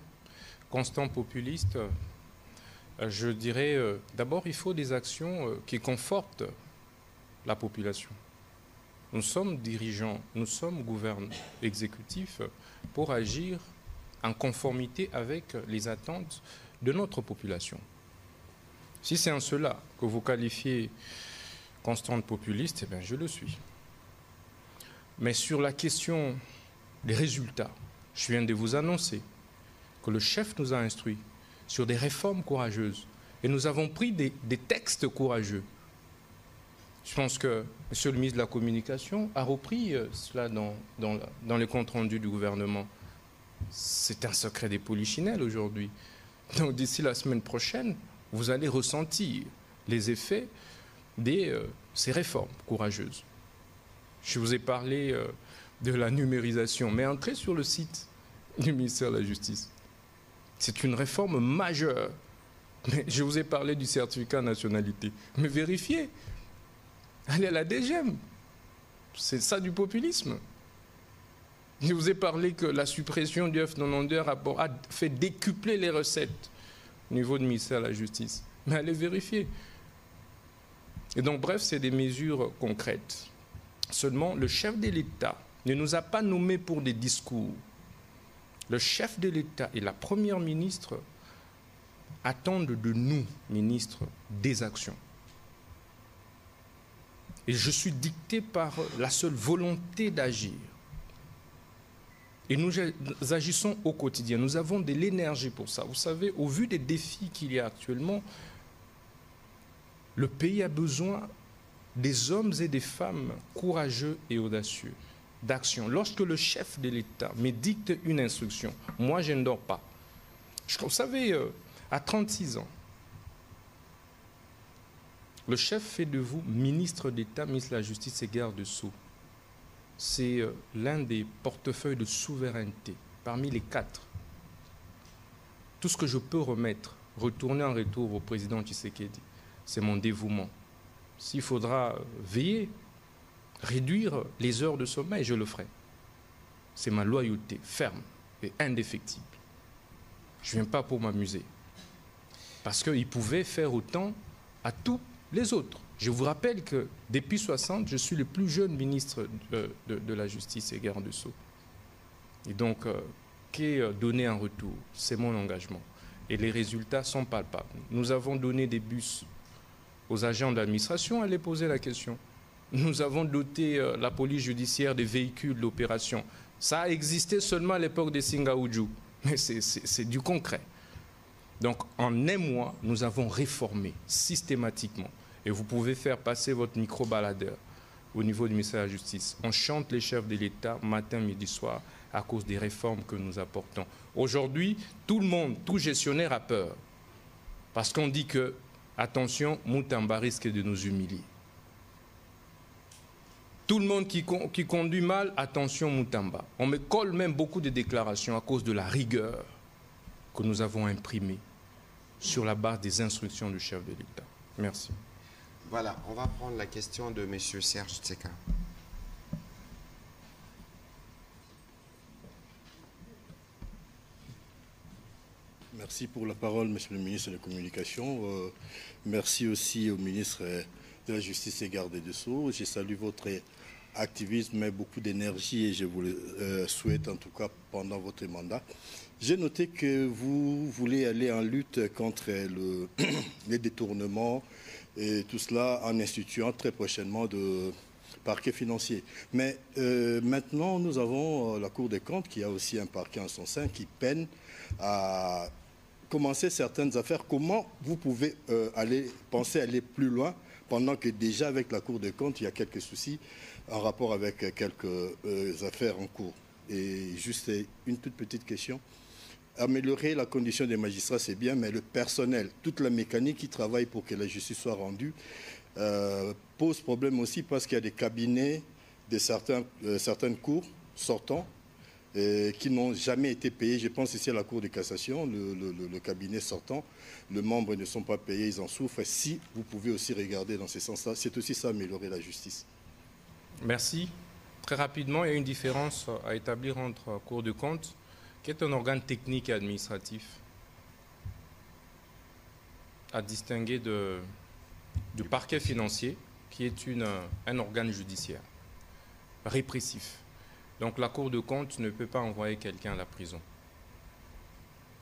B: constant populiste, je dirais d'abord il faut des actions qui confortent la population. Nous sommes dirigeants, nous sommes gouvernants exécutifs pour agir en conformité avec les attentes de notre population. Si c'est en cela que vous qualifiez constant populiste, eh bien je le suis. Mais sur la question des résultats, je viens de vous annoncer que le chef nous a instruits sur des réformes courageuses. Et nous avons pris des textes courageux. Je pense que M. le ministre de la Communication a repris cela dans les comptes rendus du gouvernement. C'est un secret des polichinelles aujourd'hui. Donc d'ici la semaine prochaine, vous allez ressentir les effets de ces réformes courageuses. Je vous ai parlé de la numérisation, mais entrez sur le site du ministère de la Justice. C'est une réforme majeure. Mais je vous ai parlé du certificat de nationalité. Mais vérifiez. Allez à la DGM. C'est ça du populisme. Je vous ai parlé que la suppression du F92 a fait décupler les recettes au niveau du ministère de la Justice. Mais allez vérifier. Et donc, bref, c'est des mesures concrètes. Seulement, le chef de l'État ne nous a pas nommés pour des discours. Le chef de l'État et la première ministre attendent de nous, ministres, des actions. Et je suis dicté par la seule volonté d'agir. Et nous agissons au quotidien. Nous avons de l'énergie pour ça. Vous savez, au vu des défis qu'il y a actuellement, le pays a besoin des hommes et des femmes courageux et audacieux, d'action. Lorsque le chef de l'État me dicte une instruction, moi je ne dors pas. Vous savez, à 36 ans, le chef fait de vous ministre d'État, ministre de la Justice et garde-sceaux. C'est l'un des portefeuilles de souveraineté, parmi les 4. Tout ce que je peux retourner en retour au président Tshisekedi, c'est mon dévouement. S'il faudra veiller, réduire les heures de sommeil, je le ferai. C'est ma loyauté ferme et indéfectible. Je ne viens pas pour m'amuser. Parce qu'il pouvait faire autant à tous les autres. Je vous rappelle que depuis 60, je suis le plus jeune ministre de la Justice et garde-sceaux. Et donc, qu'est donné en retour? C'est mon engagement. Et les résultats sont palpables. Nous avons donné des bus aux agents de l'administration, allez poser la question. Nous avons doté la police judiciaire des véhicules d'opération. Ça a existé seulement à l'époque des Singaoudjou, mais c'est du concret. Donc en un mois, nous avons réformé systématiquement. Et vous pouvez faire passer votre micro-baladeur au niveau du ministère de la Justice. On chante les chefs de l'État matin, midi, soir à cause des réformes que nous apportons. Aujourd'hui, tout le monde, tout gestionnaire a peur. Parce qu'on dit que, attention, Moutamba risque de nous humilier. Tout le monde qui conduit mal, attention Moutamba. On me colle même beaucoup de déclarations à cause de la rigueur que nous avons imprimée sur la base des instructions du chef de l'État. Merci.
A: Voilà, on va prendre la question de M. Serge Tseka.
G: Merci pour la parole, Monsieur le ministre de la Communication. Merci aussi au ministre de la Justice et garde des Sceaux. Je salue votre activisme et beaucoup d'énergie et je vous le souhaite en tout cas pendant votre mandat. J'ai noté que vous voulez aller en lutte contre les détournements et tout cela en instituant très prochainement de parquet financier. Mais maintenant, nous avons la Cour des comptes qui a aussi un parquet en son sein qui peine à commencer certaines affaires. Comment vous pouvez penser aller plus loin pendant que déjà avec la Cour des comptes, il y a quelques soucis en rapport avec quelques affaires en cours? Et juste une toute petite question. Améliorer la condition des magistrats, c'est bien, mais le personnel, toute la mécanique qui travaille pour que la justice soit rendue, pose problème aussi parce qu'il y a des cabinets de certaines cours sortants qui n'ont jamais été payés. Je pense ici à la Cour de cassation, le cabinet sortant, les membres ne sont pas payés, ils en souffrent. Si vous pouvez aussi regarder dans ce sens-là, c'est aussi ça, améliorer la justice.
B: Merci. Très rapidement, il y a une différence à établir entre Cour de compte, qui est un organe technique et administratif, à distinguer du parquet financier, qui est un organe judiciaire, répressif. Donc la Cour de compte ne peut pas envoyer quelqu'un à la prison.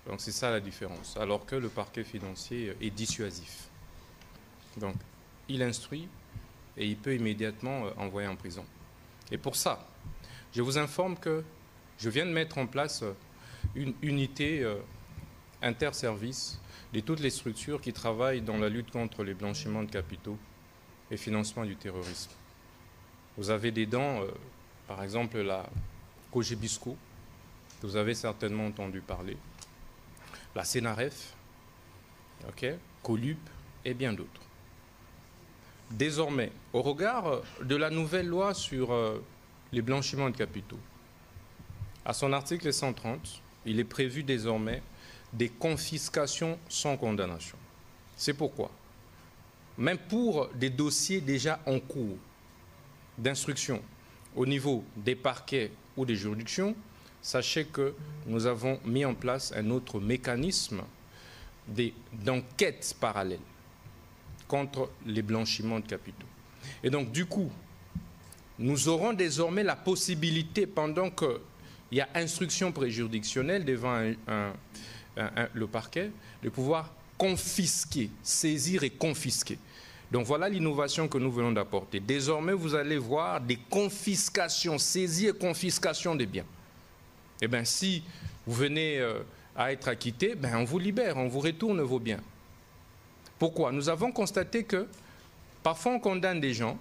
B: Donc c'est ça la différence. Alors que le parquet financier est dissuasif. Donc il instruit et il peut immédiatement envoyer en prison. Et pour ça, je vous informe que je viens de mettre en place une unité interservice de toutes les structures qui travaillent dans la lutte contre les blanchiments de capitaux et financement du terrorisme. Vous avez dedans, par exemple, la Cogebisco, vous avez certainement entendu parler, la Sénaref, Colup et bien d'autres. Désormais, au regard de la nouvelle loi sur les blanchiments de capitaux, à son article 130, il est prévu désormais des confiscations sans condamnation. C'est pourquoi, même pour des dossiers déjà en cours d'instruction au niveau des parquets ou des juridictions, sachez que nous avons mis en place un autre mécanisme d'enquête parallèle contre les blanchiments de capitaux. Et donc, du coup, nous aurons désormais la possibilité, pendant qu'il y a instruction préjuridictionnelle devant le parquet, de pouvoir confisquer, saisir et confisquer. Donc voilà l'innovation que nous venons d'apporter. Désormais, vous allez voir des confiscations, saisies et confiscations des biens. Eh bien, si vous venez à être acquitté, ben, on vous libère, on vous retourne vos biens. Pourquoi? Nous avons constaté que parfois on condamne des gens,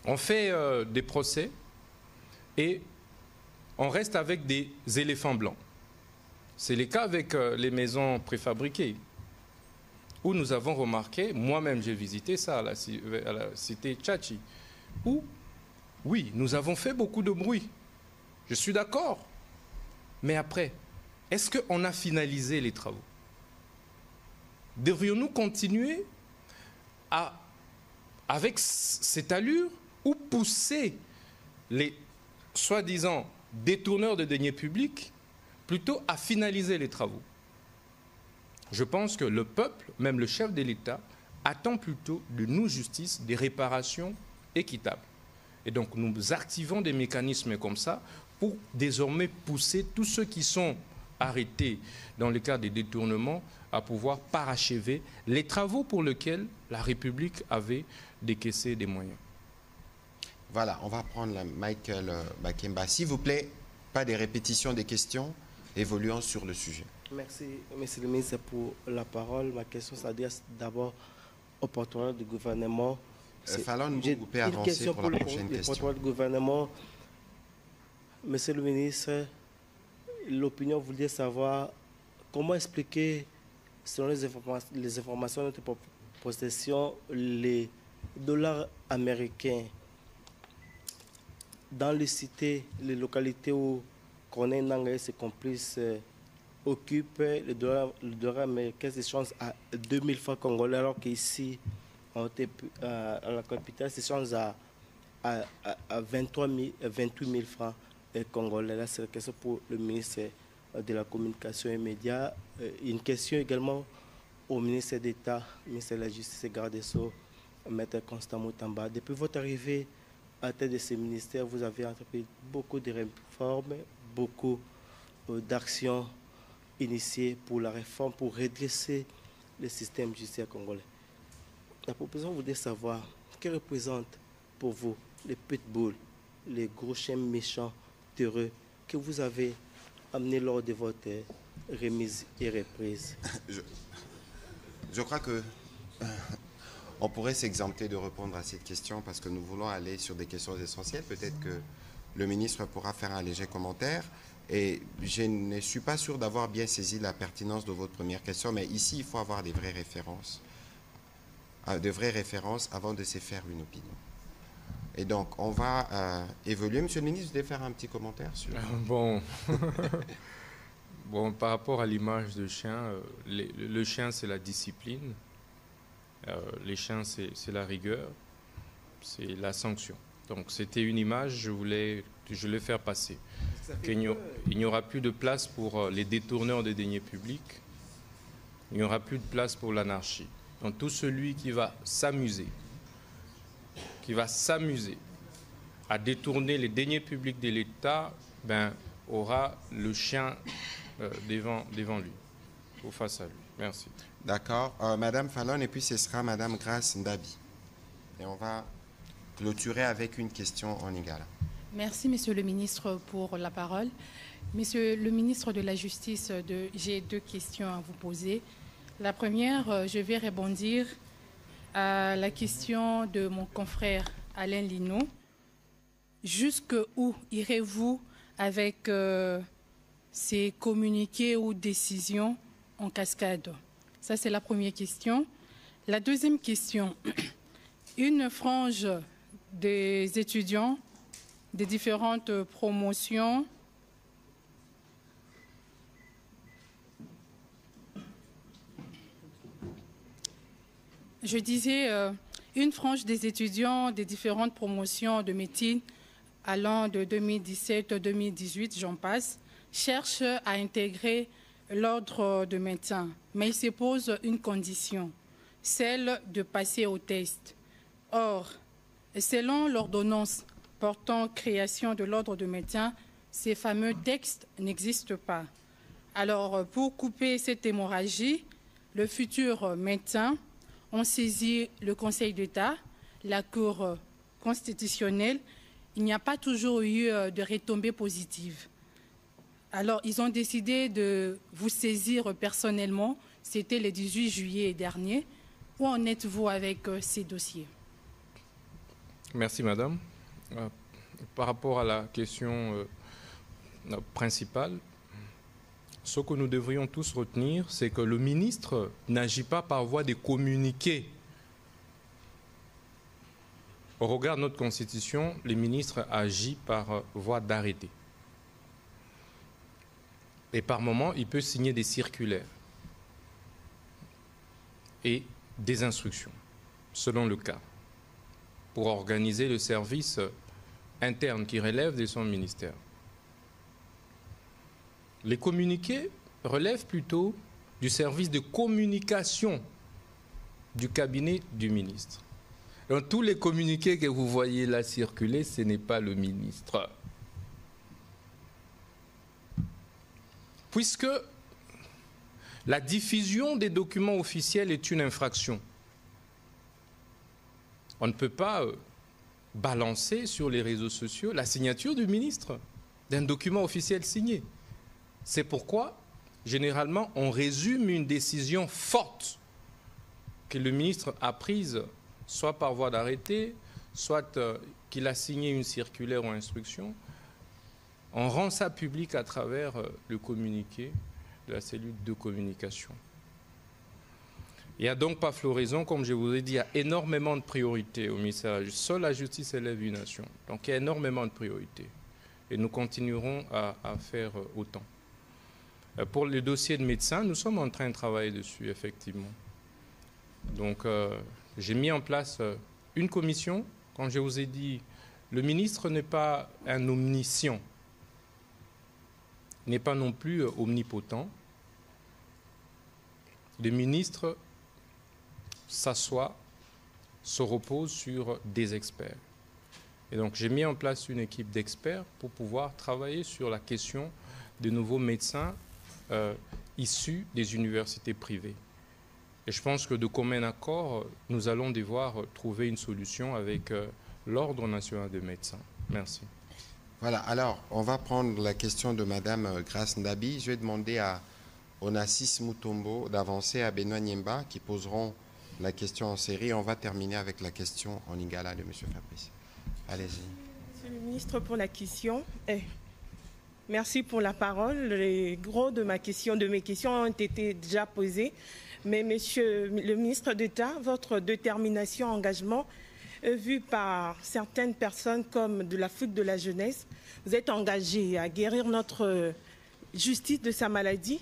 B: on fait des procès et on reste avec des éléphants blancs. C'est le cas avec les maisons préfabriquées, où nous avons remarqué, moi-même j'ai visité ça à la cité Tchachi, où, oui, nous avons fait beaucoup de bruit. Je suis d'accord. Mais après, est-ce qu'on a finalisé les travaux? Devrions-nous continuer avec cette allure ou pousser les soi-disant détourneurs de deniers publics plutôt à finaliser les travaux? Je pense que le peuple, même le chef de l'État, attend plutôt de nous, justice, des réparations équitables. Et donc nous activons des mécanismes comme ça pour désormais pousser tous ceux qui sont arrêtés dans le cas des détournements à pouvoir parachever les travaux pour lesquels la République avait décaissé des moyens.
A: Voilà, on va prendre la Michael Bakemba. S'il vous plaît, pas des répétitions des questions, évoluant sur le sujet.
H: Merci, Monsieur le ministre, pour la parole. Ma question s'adresse d'abord au porte-parole du gouvernement.
A: Fallon, vous pouvez avancer pour la prochaine question.
H: Le porte-parole du gouvernement. Monsieur le ministre, l'opinion voulait savoir comment expliquer, selon les informations de notre possession, les dollars américains dans les cités, les localités où Corneille Nangaa et ses complices occupent, le dollar américain s'échange à 2000 francs congolais, alors qu'ici, à la capitale, s'échange à 28 000 francs congolais. Là, c'est la question pour le ministre de la Communication et Médias. Une question également au ministre d'État, ministre de la Justice et Garde des Sceaux, Maître Constant Moutamba. Depuis votre arrivée à la tête de ce ministère, vous avez entrepris beaucoup de réformes, beaucoup d'actions initiées pour la réforme, pour redresser le système judiciaire congolais. La proposition voudrait savoir que représentent pour vous les pitbulls, les gros chiens méchants, terreux, que vous avez amenés lors de votre remise et reprise.
A: Je crois que on pourrait s'exempter de répondre à cette question parce que nous voulons aller sur des questions essentielles. Peut-être que le ministre pourra faire un léger commentaire. Et je ne suis pas sûr d'avoir bien saisi la pertinence de votre première question, mais ici, il faut avoir des vraies références avant de se faire une opinion. Et donc, on va évoluer. Monsieur le ministre, vous voulez faire un petit commentaire sur...
B: Bon. Bon, par rapport à l'image de chien, le chien, c'est la discipline. Les chiens, c'est la rigueur. C'est la sanction. Donc, c'était une image, je voulais faire passer. Il n'y aura plus de place pour les détourneurs des deniers publics. Il n'y aura plus de place pour l'anarchie. Donc, tout celui qui va s'amuser à détourner les deniers publics de l'État, ben, aura le chien devant lui, ou face à lui. Merci.
A: D'accord. Madame Fallon, et puis ce sera Madame Grace Ndabi. Et on va clôturer avec une question en Lingala.
I: Merci, Monsieur le ministre, pour la parole. Monsieur le ministre de la Justice, j'ai deux questions à vous poser. La première, je vais rebondir à la question de mon confrère Alain Lino. Jusqu'où irez-vous avec ces communiqués ou décisions en cascade? Ça, c'est la première question. La deuxième question, une frange des étudiants des différentes promotions je disais une frange des étudiants des différentes promotions de médecine allant de 2017 à 2018, j'en passe, cherche à intégrer l'ordre de médecins, mais il se pose une condition, celle de passer au test. Or, selon l'ordonnance portant création de l'ordre de médecins, ces fameux textes n'existent pas. Alors, pour couper cette hémorragie, le futur médecin ont saisi le Conseil d'État, la Cour constitutionnelle. Il n'y a pas toujours eu de retombées positives. Alors, ils ont décidé de vous saisir personnellement. C'était le 18 juillet dernier. Où en êtes-vous avec ces dossiers?
B: Merci, madame. Par rapport à la question principale, ce que nous devrions tous retenir, c'est que le ministre n'agit pas par voie de communiqué. Au regard de notre Constitution, le ministre agit par voie d'arrêté. Et par moment, il peut signer des circulaires et des instructions, selon le cas, pour organiser le service interne qui relève de son ministère. Les communiqués relèvent plutôt du service de communication du cabinet du ministre. Donc, tous les communiqués que vous voyez là circuler, ce n'est pas le ministre. Puisque la diffusion des documents officiels est une infraction, on ne peut pas balancer sur les réseaux sociaux la signature du ministre d'un document officiel signé. C'est pourquoi, généralement, on résume une décision forte que le ministre a prise, soit par voie d'arrêté, soit qu'il a signé une circulaire ou instruction. On rend ça public à travers le communiqué de la cellule de communication. Il n'y a donc pas floraison, comme je vous ai dit, il y a énormément de priorités au ministère de la Justice. Seule la justice élève une nation. Donc il y a énormément de priorités. Et nous continuerons à faire autant. Pour les dossiers de médecins, nous sommes en train de travailler dessus, effectivement. Donc j'ai mis en place une commission. Quand je vous ai dit, le ministre n'est pas un omniscient, n'est pas non plus omnipotent. Le ministre s'assoit, se repose sur des experts. Et donc j'ai mis en place une équipe d'experts pour pouvoir travailler sur la question de nouveaux médecins issus des universités privées. Et je pense que de commun accord, nous allons devoir trouver une solution avec l'Ordre national des médecins. Merci.
A: Voilà, alors on va prendre la question de Madame Grace Ndabi. Je vais demander à Onassis Mutombo d'avancer, à Benoît Niemba qui poseront la question en série. On va terminer avec la question en lingala de M. Fabrice. Allez-y.
J: Monsieur le ministre, pour la question. Merci pour la parole. Les gros de mes questions ont été déjà posées. Mais Monsieur le ministre d'État, votre détermination, engagement, vu par certaines personnes comme de la faute de la jeunesse, vous êtes engagé à guérir notre justice de sa maladie.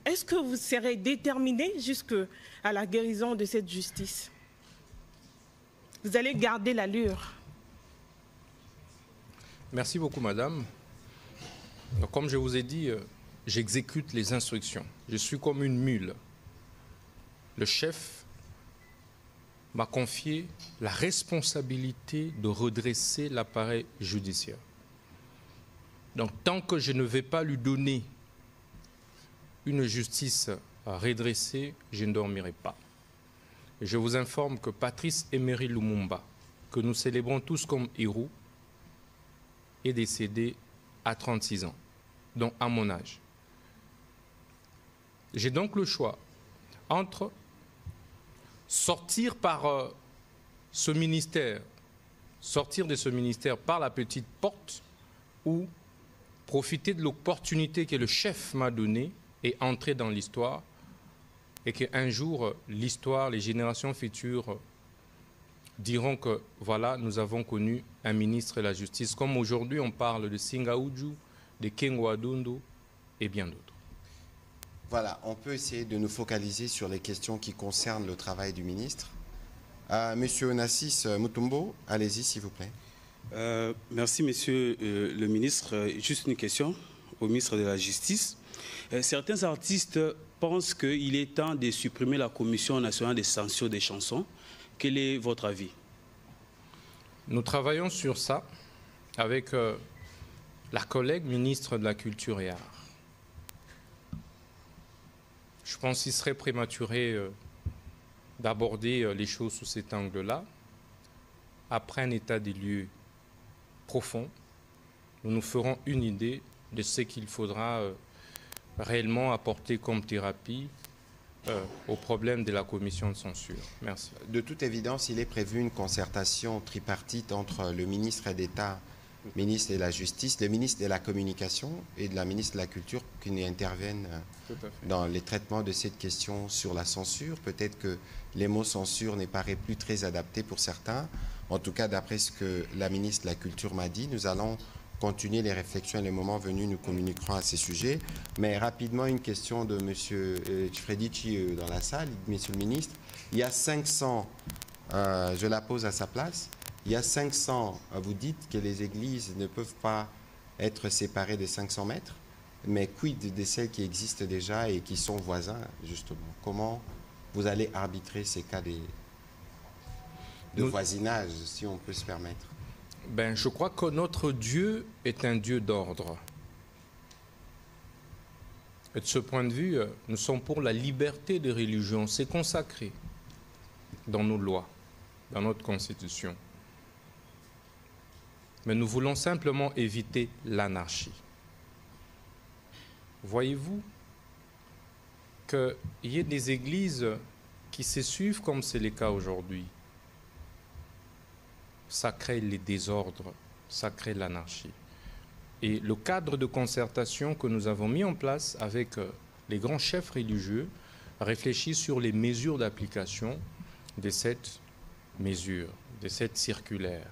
J: Est-ce que vous serez déterminé jusqu'à la guérison de cette justice? Vous allez garder l'allure?
B: Merci beaucoup, madame. Comme je vous ai dit, j'exécute les instructions. Je suis comme une mule. Le chef m'a confié la responsabilité de redresser l'appareil judiciaire. Donc, tant que je ne vais pas lui donner une justice à redresser, je ne dormirai pas. Et je vous informe que Patrice Emery Lumumba, que nous célébrons tous comme héros, est décédé à 36 ans, donc à mon âge. J'ai donc le choix entre sortir par ce ministère, sortir de ce ministère par la petite porte ou profiter de l'opportunité que le chef m'a donnée et entrer dans l'histoire et qu'un jour, l'histoire, les générations futures diront que voilà, nous avons connu un ministre de la Justice, comme aujourd'hui on parle de Singaoudjou, de Kengwa Dondo et bien d'autres.
A: Voilà, on peut essayer de nous focaliser sur les questions qui concernent le travail du ministre. Monsieur Onassis Mutombo, allez-y s'il vous plaît.
C: Merci Monsieur le ministre. Juste une question au ministre de la Justice. Certains artistes pensent qu'il est temps de supprimer la Commission nationale des sanctions des chansons. Quel est votre avis?
B: Nous travaillons sur ça avec la collègue ministre de la Culture et Arts. Je pense qu'il serait prématuré d'aborder les choses sous cet angle-là. Après un état des lieux profond, nous nous ferons une idée de ce qu'il faudra réellement apporter comme thérapie au problème de la commission de censure. Merci.
A: De toute évidence, il est prévu une concertation tripartite entre le ministre d'État, ministre de la Justice, le ministre de la Communication et de la ministre de la Culture qui interviennent dans les traitements de cette question sur la censure. Peut-être que les mots censure ne paraissent plus très adaptés pour certains. En tout cas, d'après ce que la ministre de la Culture m'a dit, nous allons continuer les réflexions et le moment venu, nous communiquerons à ces sujets. Mais rapidement, une question de M. Fredici dans la salle, Monsieur le ministre. Il y a 500, je la pose à sa place, il y a 500, vous dites que les églises ne peuvent pas être séparées de 500 mètres, mais quid de celles qui existent déjà et qui sont voisins, justement? Comment vous allez arbitrer ces cas de voisinage, si on peut se permettre?
B: Ben, je crois que notre Dieu est un Dieu d'ordre. Et de ce point de vue, nous sommes pour la liberté de religion. C'est consacré dans nos lois, dans notre Constitution. Mais nous voulons simplement éviter l'anarchie. Voyez-vous qu'il y ait des églises qui se suivent comme c'est le cas aujourd'hui. Ça crée les désordres, ça crée l'anarchie. Et le cadre de concertation que nous avons mis en place avec les grands chefs religieux réfléchit sur les mesures d'application de cette mesure, de cette circulaire.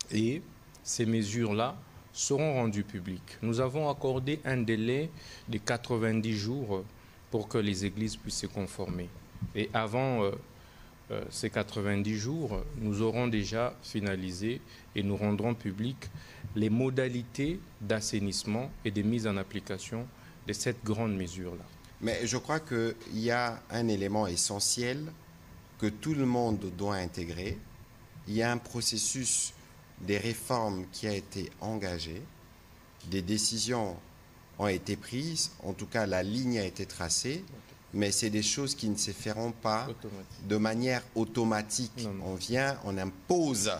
B: Et ces mesures-là seront rendues publiques. Nous avons accordé un délai de 90 jours pour que les églises puissent se conformer. Et avant ces 90 jours, nous aurons déjà finalisé et nous rendrons publiques les modalités d'assainissement et de mise en application de cette grande mesure-là.
A: Mais je crois qu'il y a un élément essentiel que tout le monde doit intégrer. Il y a un processus des réformes qui a été engagé, des décisions ont été prises, en tout cas la ligne a été tracée, mais c'est des choses qui ne se feront pas de manière automatique. On vient, on impose.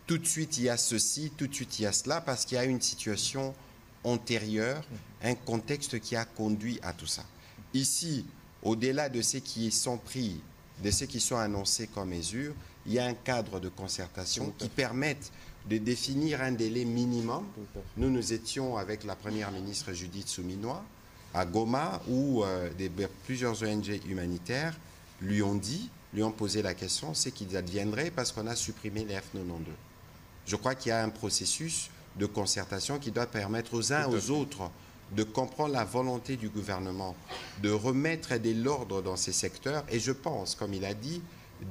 A: Tout de suite, il y a ceci, tout de suite, il y a cela, parce qu'il y a une situation antérieure, un contexte qui a conduit à tout ça. Ici, au-delà de ceux qui sont pris, de ceux qui sont annoncés comme mesures, il y a un cadre de concertation qui permette de définir un délai minimum. Nous étions avec la première ministre Judith Souminois à Goma, où plusieurs ONG humanitaires lui ont posé la question, c'est qu'ils adviendraient parce qu'on a supprimé les F92. Je crois qu'il y a un processus de concertation qui doit permettre aux uns aux autres de comprendre la volonté du gouvernement, de remettre de l'ordre dans ces secteurs. Et je pense, comme il a dit,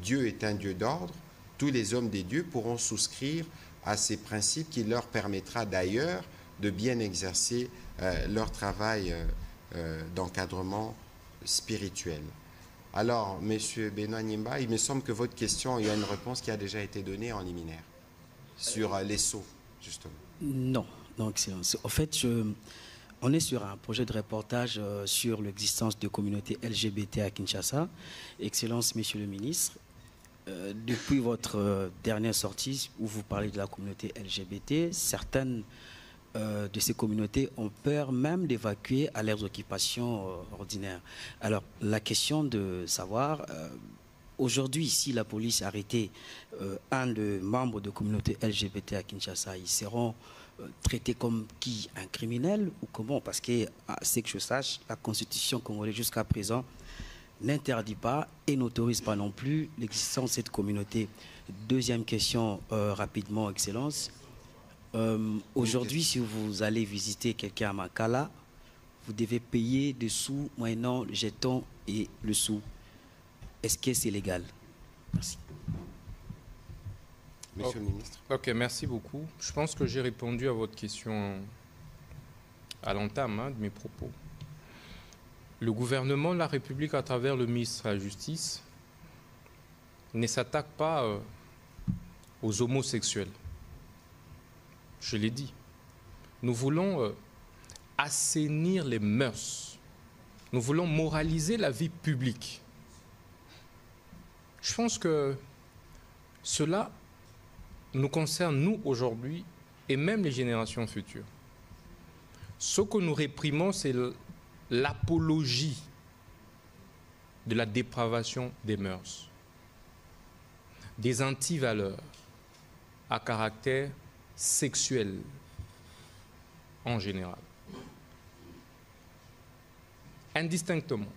A: Dieu est un Dieu d'ordre. Tous les hommes des dieux pourront souscrire à ces principes qui leur permettra d'ailleurs de bien exercer leur travail d'encadrement spirituel. Alors, M. Benoît Nimba, il me semble que votre question, il y a une réponse qui a déjà été donnée en liminaire sur les sceaux, justement.
K: Non, Excellence. En fait, on est sur un projet de reportage sur l'existence de communautés LGBT à Kinshasa. Excellence, Monsieur le ministre, depuis votre dernière sortie où vous parlez de la communauté LGBT, certaines de ces communautés ont peur même d'évacuer à leurs occupations ordinaires. Alors, la question de savoir, aujourd'hui, si la police a arrêté un des membres de communauté LGBT à Kinshasa, ils seront traités comme qui? Un criminel ou comment? Parce que, c'est que je sache, la Constitution congolaise jusqu'à présent n'interdit pas et n'autorise pas non plus l'existence de cette communauté. Deuxième question, rapidement, Excellence. Aujourd'hui, si vous allez visiter quelqu'un à Makala, vous devez payer des sous moyennant le jeton et le sou. Est-ce que c'est légal? Merci.
A: Monsieur le ministre.
B: Ok, merci beaucoup. Je pense que j'ai répondu à votre question à l'entame de mes propos. Le gouvernement de la République, à travers le ministre de la Justice, ne s'attaque pas aux homosexuels. Je l'ai dit. Nous voulons assainir les mœurs. Nous voulons moraliser la vie publique. Je pense que cela nous concerne, nous, aujourd'hui, et même les générations futures. Ce que nous réprimons, c'est l'apologie de la dépravation des mœurs, des antivaleurs à caractère sexuel en général. Indistinctement.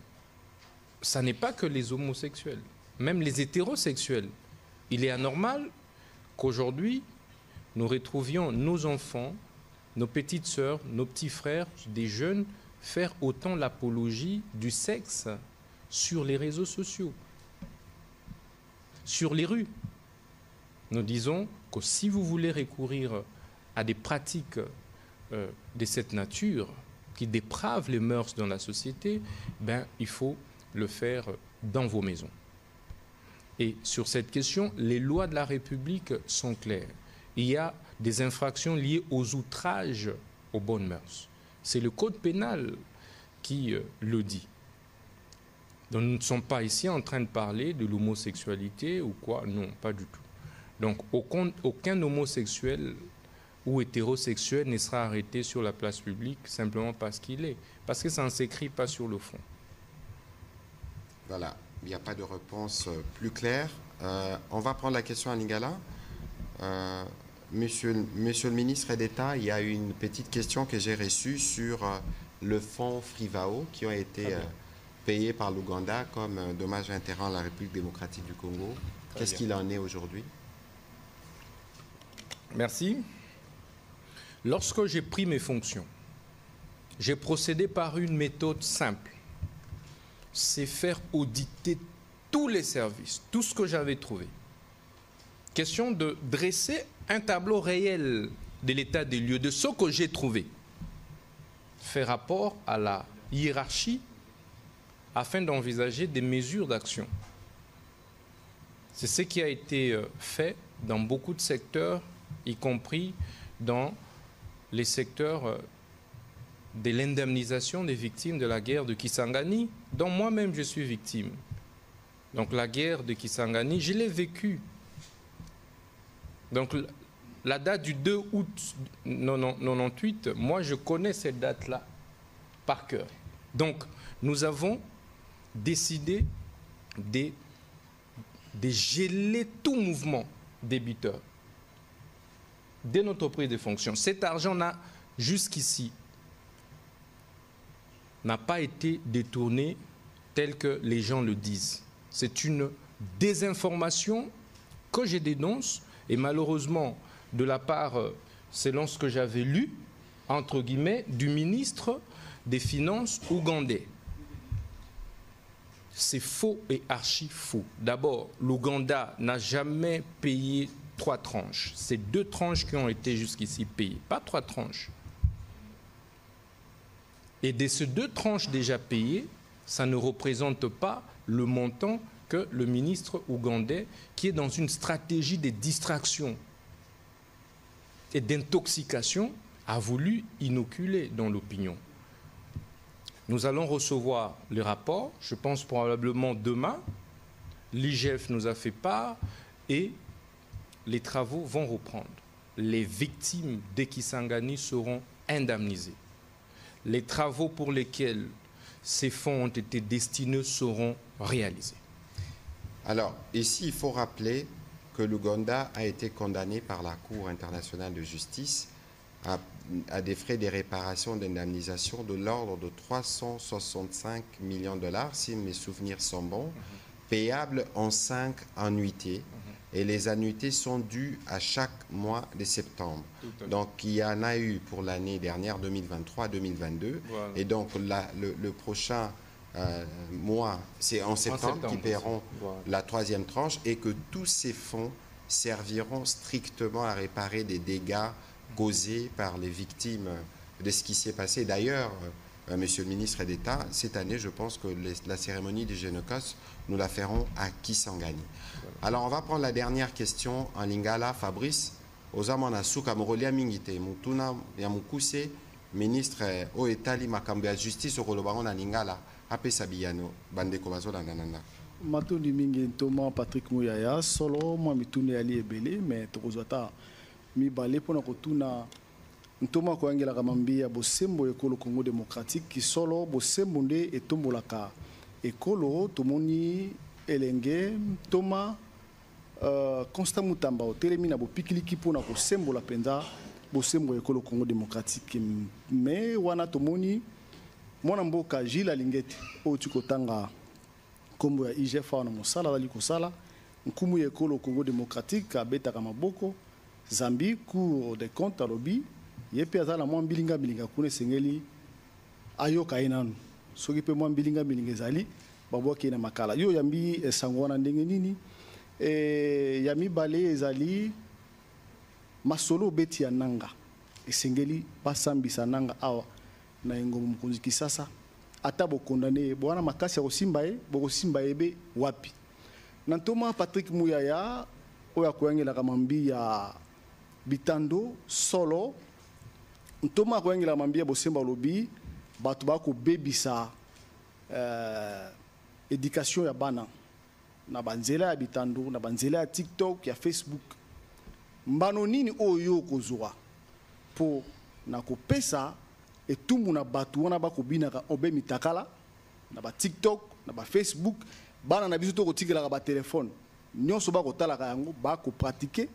B: Ça n'est pas que les homosexuels, même les hétérosexuels. Il est anormal qu'aujourd'hui, nous retrouvions nos enfants, nos petites sœurs, nos petits frères, des jeunes, faire autant l'apologie du sexe sur les réseaux sociaux, sur les rues. Nous disons que si vous voulez recourir à des pratiques de cette nature qui dépravent les mœurs dans la société, ben, il faut le faire dans vos maisons. Et sur cette question, les lois de la République sont claires. Il y a des infractions liées aux outrages aux bonnes mœurs. C'est le code pénal qui le dit. Donc nous ne sommes pas ici en train de parler de l'homosexualité ou quoi, non, pas du tout. Donc aucun homosexuel ou hétérosexuel ne sera arrêté sur la place publique simplement parce qu'il est. Parce que ça ne s'écrit pas sur le fond.
A: Voilà, il n'y a pas de réponse plus claire. On va prendre la question à Lingala. Monsieur le ministre d'État, il y a une petite question que j'ai reçue sur le fonds Frivao qui ont été payés par l'Ouganda comme dommage intérêt à la République démocratique du Congo. Qu'est-ce qu'il en est aujourd'hui?
B: Merci. Lorsque j'ai pris mes fonctions, j'ai procédé par une méthode simple. C'est faire auditer tous les services, tout ce que j'avais trouvé. Question de dresser un tableau réel de l'état des lieux, de ce que j'ai trouvé. Faire rapport à la hiérarchie afin d'envisager des mesures d'action. C'est ce qui a été fait dans beaucoup de secteurs, y compris dans les secteurs de l'indemnisation des victimes de la guerre de Kisangani, dont moi-même je suis victime. Donc la guerre de Kisangani, je l'ai vécue. Donc la date du 2 août 1998, moi je connais cette date-là par cœur. Donc nous avons décidé de geler tout mouvement débiteur dès notre prise de fonction. Cet argent jusqu'ici n'a pas été détourné tel que les gens le disent. C'est une désinformation que je dénonce et malheureusement de la part, selon ce que j'avais lu, entre guillemets, du ministre des Finances ougandais. C'est faux et archi faux. D'abord, l'Ouganda n'a jamais payé 3 tranches. C'est 2 tranches qui ont été jusqu'ici payées, pas 3 tranches. Et de ces 2 tranches déjà payées, ça ne représente pas le montant que le ministre ougandais, qui est dans une stratégie de distraction et d'intoxication, a voulu inoculer dans l'opinion. Nous allons recevoir le rapport, je pense probablement demain. L'IGF nous a fait part et les travaux vont reprendre. Les victimes de Kisangani seront indemnisées. Les travaux pour lesquels ces fonds ont été destinés seront réalisés.
A: Alors, ici, il faut rappeler que l'Ouganda a été condamné par la Cour internationale de justice à des frais de réparation d'indemnisation de l'ordre de 365 millions de dollars, si mes souvenirs sont bons, payables en 5 annuités. Et les annuités sont dues à chaque mois de septembre. Donc, il y en a eu pour l'année dernière, 2023-2022. Voilà. Et donc, le prochain mois, c'est en septembre qu'ils paieront la 3e tranche et que tous ces fonds serviront strictement à réparer des dégâts causés par les victimes de ce qui s'est passé. D'ailleurs, Monsieur le ministre d'État, cette année, je pense que la cérémonie du Génocos, nous la ferons à Kisangani. Alors, on va prendre la dernière question en Lingala. Fabrice, Ozamana Souka Morolia Mingite, Mutuna Yamukuse, ministre au Etali Makambo ya Justice au Kolobango na Lingala, Ape Sabiyano, Bandeko Bazola Nanana.
L: Matundi mingi Thomas Patrick Mouyaya, solo moi mitune ali ebele, mais tokozata mi balé pour na kotuna ntoma koyangela kamambia bosembo ekolo Congo démocratique ki solo bosembo nde etombolaka ekolo tomoni elenge toma Constant Mutamba otelemi na bopikiliki mpona kosembola penza bosembo ekolo Congo démocratique mais wana tomoni mwana mboka Gilles Alingete oyo tikotanga kombo ya IGF na mosala ali kosala nkumu ya ekolo Congo démocratique abetaka maboko Zambie Cour des comptes alobi yepe azala mwa mbilinga kuna sengeli ayoka enanu soki pe mwa mbilinga ezali babwaki na makala yo yambi esango wana ndenge nini ya mibale ezali masolo beti ya nanga esengeli basambisa nanga awa na engombo mokonzi Kisasa ata bokondane bwana makasi ya kosimba ye bokosimba ebe wapi nantoma Patrick Muyaya oya koyangela kamambi ya bitando solo ntoma koyangela mambi ya bosemba lobi batu bako bebisa éducation ya bana na banzela ya bitando na banzela ya TikTok ya Facebook mbano nini oyo kozwa po na kopesa etumbu na batu wana bakobinaka obe mitakala na ba TikTok na ba Facebook bana na biso to kotikelaka ba telefone nyonso bakotalaka yango bakopratique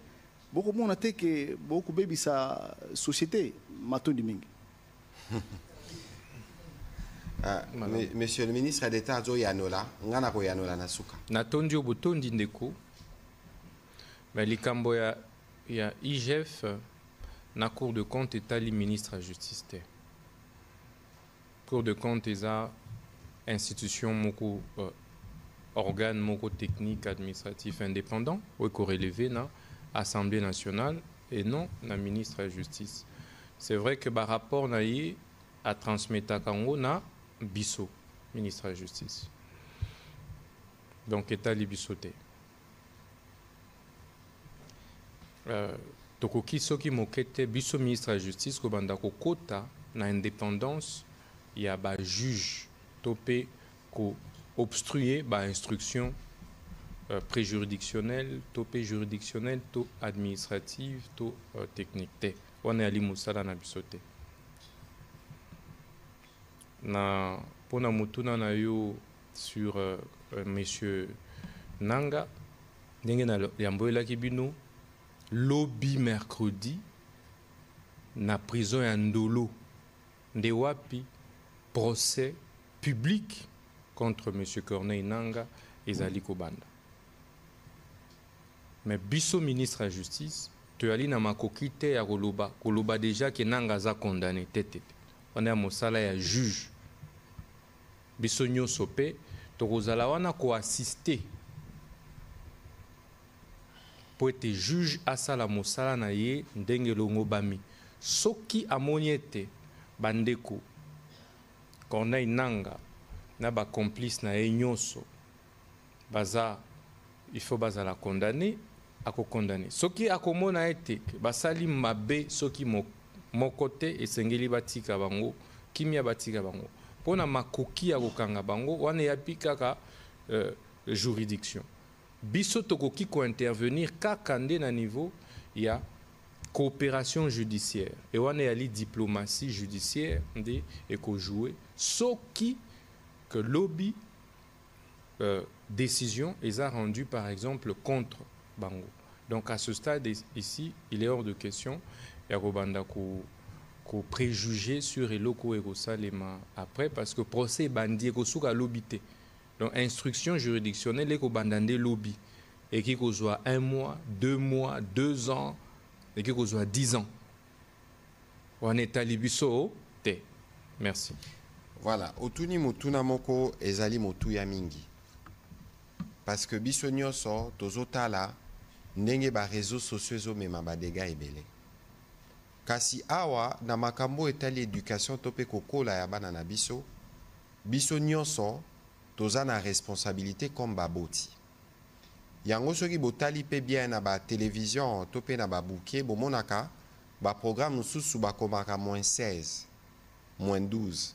L: bokomona te ke bokobebisa société matondi mingi.
A: Monsieur le ministre d'État Azo Yanola, ngana ko Yanola nasuka.
B: Natondi obutondi ndeko. Mais likambo ya IGF na Cour de compte etali ministre à justice te. Cour de compte eza institution moko organe moko technique administratif indépendant ou corrélevé na Assemblée nationale et non na ministre à justice. C'est vrai que par rapport na yi a transmettre kango na biso ministre de la justice donc etali biso te tokoki soki mokete biso ministre de la justice ko banda ko kota na indépendance ya ba juge topé ko obstruer ba instruction préjuridictionnelle topé juridictionnelle to administrative to technique te on est ali musala na biso te na pona mutuna na yo sur monsieur Nanga ndenge na yamboela kibino lobby mercredi na prison ya Ndolo nde wapi procès public contre monsieur Corneille Nanga ezali kobanda mais biso ministre de la justice to ali na makoki te ya koloba déjà que Nanga za condamné tete on est à mosala ya juge biso nyonso pe tokozala wana ko assister po ete juge asala mosala na ye ndenge longo bami soki amoni ete bandeko Corneille Nanga na ba complice na ye nyonso baza il faut bazala condamné ako condamné soki akomona ete basali mabe soki moko te esengeli batika bango kimia batika bango pona makoki ya kokanga bango wana yapi kaka juridiction biso tokoki ko intervenir kaka nde na niveau ya coopération judiciaire et wana yali diplomatie judiciaire nde eko jouer soki que lobby décision est rendue par exemple contre bango. Donc à ce stade ici, il est hors de question ya kobanda ko préjuger sur eloko ekosalema après parce que procès bandi ekosuka lobby te. Donc instruction juridictionnelle ekobanda nde lobby et qui kozwa 1 mois, 2 mois, 2 ans et qui kozwa 10 ans. On est à libiso te. Merci.
A: Voilà, otuni mutuna moko ezali motu ya mingi. Parce que biso nyonso tozotala ndenge ba réseaux sociaux ezomema ba dégâts ebele. Kasi awa na makambo etali éducation tope kokola ya bana na biso, biso nyonso toza na responsabilité comme baboti. Yango soki botali pe bien na ba télévision tope na ba bouquet bomonaka ba programme mususu bakomaka -16, -12.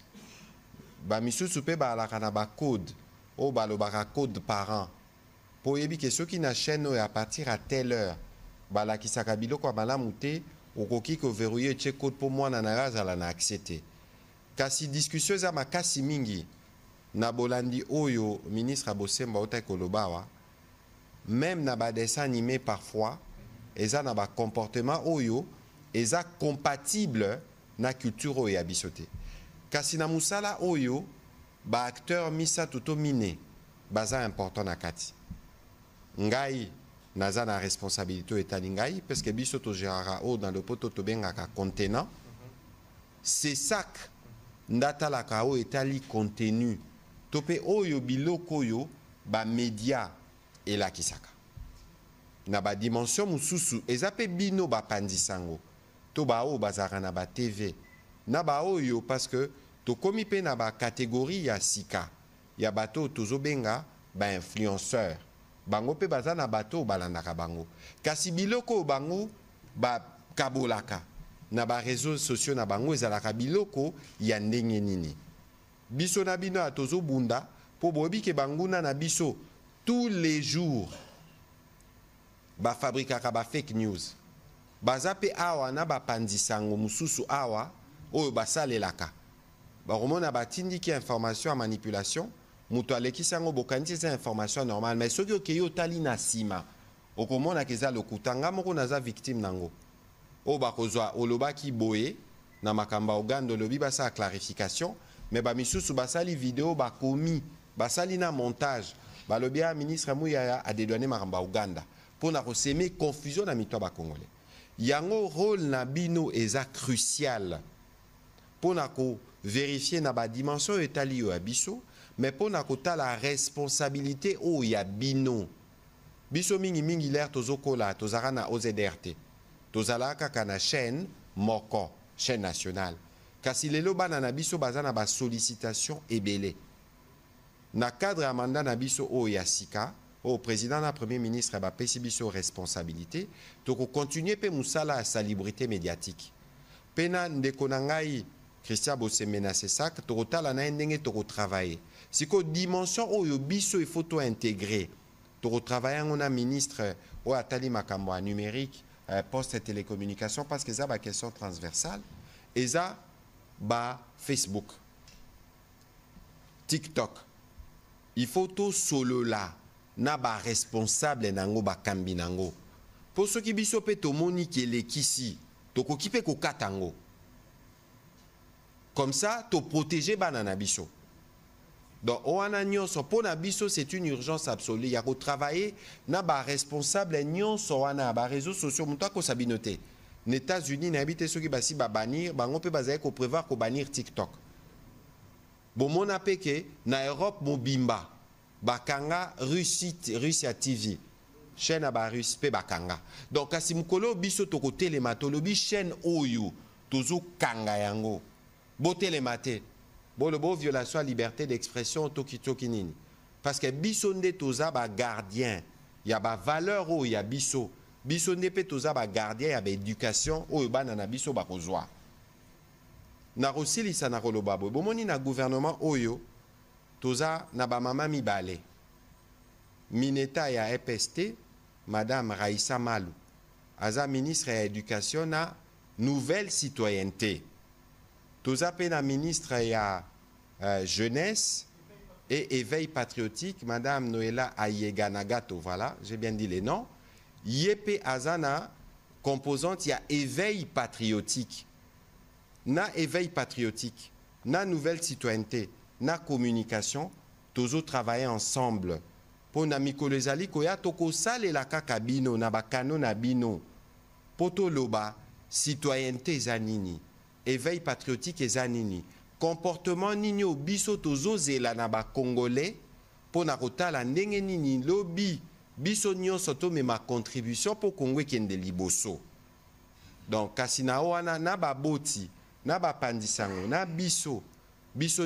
A: Ba misusu pe ba alaka na ba code o balobaka code parent. Po yebi ke soki na chaîne à partir à telle heure balakisaka biloko ya malamu te okoki ko verrouiller che code pour moi na nazala na accepter kasi discussion za makasi mingi na bolandi oyo ministre Bosembo ota kolobawa même na ba dessin animé parfois eza na ba comportement oyo eza compatible na culture oyo ya bisote kasi na musala oyo ba acteur misa toto mine baza important na kati ngai naza na responsabilité etali ngai parce que biso to gérera o dans le poto to bengaka contenant c'est sac ndata la kao etali contenu tope oyo biloko yo ba média et la kisaka na ba dimension mususu ezape bino ba pandisango to ba o bazara na ba TV na ba oyo parce que to komi pe na ba catégorie ya sika ya bato tozo benga ba influenceur bango pe baza na bato balandaka bango kasi biloko bango ba kabolaka na ba réseaux sociaux na bango ezalaka biloko ya ndenge nini biso na bino atozo bunda po boyebi ke banguna na biso tous les jours ba fabrikaka ba fake news baza pe awa na ba pandisango mususu awa oyo basalelaka bakomona batindiki information ya manipulation mutu alekisi yango bokanisi eza information normale mais soki okei otali na nsima okomona ke eza lokuta nga moko naza victime nango oyo bakozwa olobaki boye na makambo ya Uganda olobi basala clarification mais bamisusu basali video bakomi basali na montage balobi ya ministre Muyaya adédouane makambo ya Uganda mpona koseme confusion na mito ya bakongolais yango rôle na bino eza crucial mpona kovérifier na badimension oyo etali oyo ya biso mais pona kota la responsabilité o ya bino biso mingi mingi l'air tozokola tozara na OZRT tozala kaka na chaîne moko chaîne nationale kasi lelo bana na biso baza na ba sollicitation ebele na cadre ya mandat na biso o ya sika au président na premier ministre ba pesi biso responsabilité toko continuer pe musala ya salubrité médiatique pena ndeko na ngai Christian Bosemena c'est ça que tokotala na ndenge toko travailler siko dimension oyo biso il faut to intégrer to travailler on a ministre o atali makambo a numérique poste et télécommunication parce que ça ba question transversale et ça ba Facebook TikTok il faut to solo là na ba responsable nango ba kambi nango pour ceux qui biso pe to moni ki elekisi to ko kipe ko katango comme ça to protéger banana biso. Donc, pour Nabiso, c'est une urgence absolue. Il y a qu'au travailler, na ba responsable nyonso wana ba réseaux sociaux muta ko sabinoté. Les États-Unis n'habitent ceux qui basi ba bannir, ba on peut baser ko prévoir ko bannir TikTok. Bon mon apeke na Europe mo bimba. Bakanga Russie TV. Chaîne ba Russie pe bakanga. Donc asimukolo biso to ko télématologie chaîne oyo tozo kanga yango. Bo télématé. Bon, le beau violation à liberté d'expression toki nini. Parce que bisonde toza ba gardien, il y a ba valeur ou il y a biso. Bisonde pe toza ba gardien, il y a ba éducation ou ba nana biso ba kozwa. Na rosili sa na kolobabo. Bon moni na gouvernement oyo toza na ba mama mibale. Mineta ya EPST, madame Raissa Malou. Aza ministre ya éducation na nouvelle citoyenneté. Toza pe na ministre ya jeunesse et éveil patriotique, madame Noëlla Ayeganagato, voilà, j'ai bien dit les noms. Yepe Azana, composante, il y a éveil patriotique. Na éveil patriotique, na nouvelle citoyenneté, na communication, tozo travailler ensemble. Pour na mikolezali koya toko sale la kakabino, na bakano na bino. Poto loba, citoyenneté zanini. Éveil patriotique et zanini. Comportement nini biso tozo zela na ba congolais pour na kotala ndenge nini lobby biso nyonso to me ma contribution pour Congo kende liboso. Donc kasina wana na ba boti na ba pandisango na biso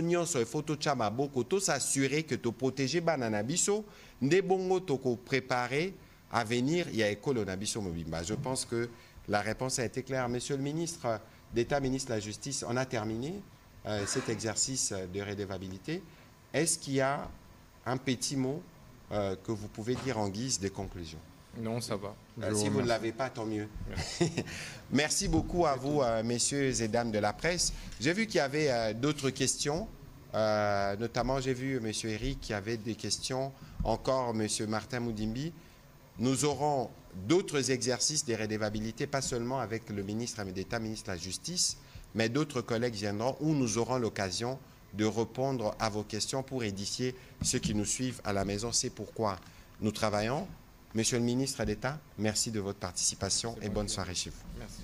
A: nyonso il faut to cha maboko to s'assurer que to protéger banana biso nde bongo to ko préparer à venir ya ekolo na biso mobimba. Je pense que la réponse a été claire. Monsieur le ministre d'État, ministre de la Justice, on a terminé cet exercice de redevabilité. Est-ce qu'il y a un petit mot que vous pouvez dire en guise de conclusion?
B: Non, ça va.
A: Si vous ne l'avez pas, tant mieux. Merci, merci beaucoup à vous, messieurs et dames de la presse. J'ai vu qu'il y avait d'autres questions. Notamment, j'ai vu M. Eric qui avait des questions. Encore M. Martin Moudimbi. Nous aurons d'autres exercices des redevabilités, pas seulement avec le ministre d'État, ministre de la Justice, mais d'autres collègues viendront où nous aurons l'occasion de répondre à vos questions pour édifier ceux qui nous suivent à la maison. C'est pourquoi nous travaillons. Monsieur le ministre d'État, merci de votre participation et bonne soirée chez vous.
B: Merci.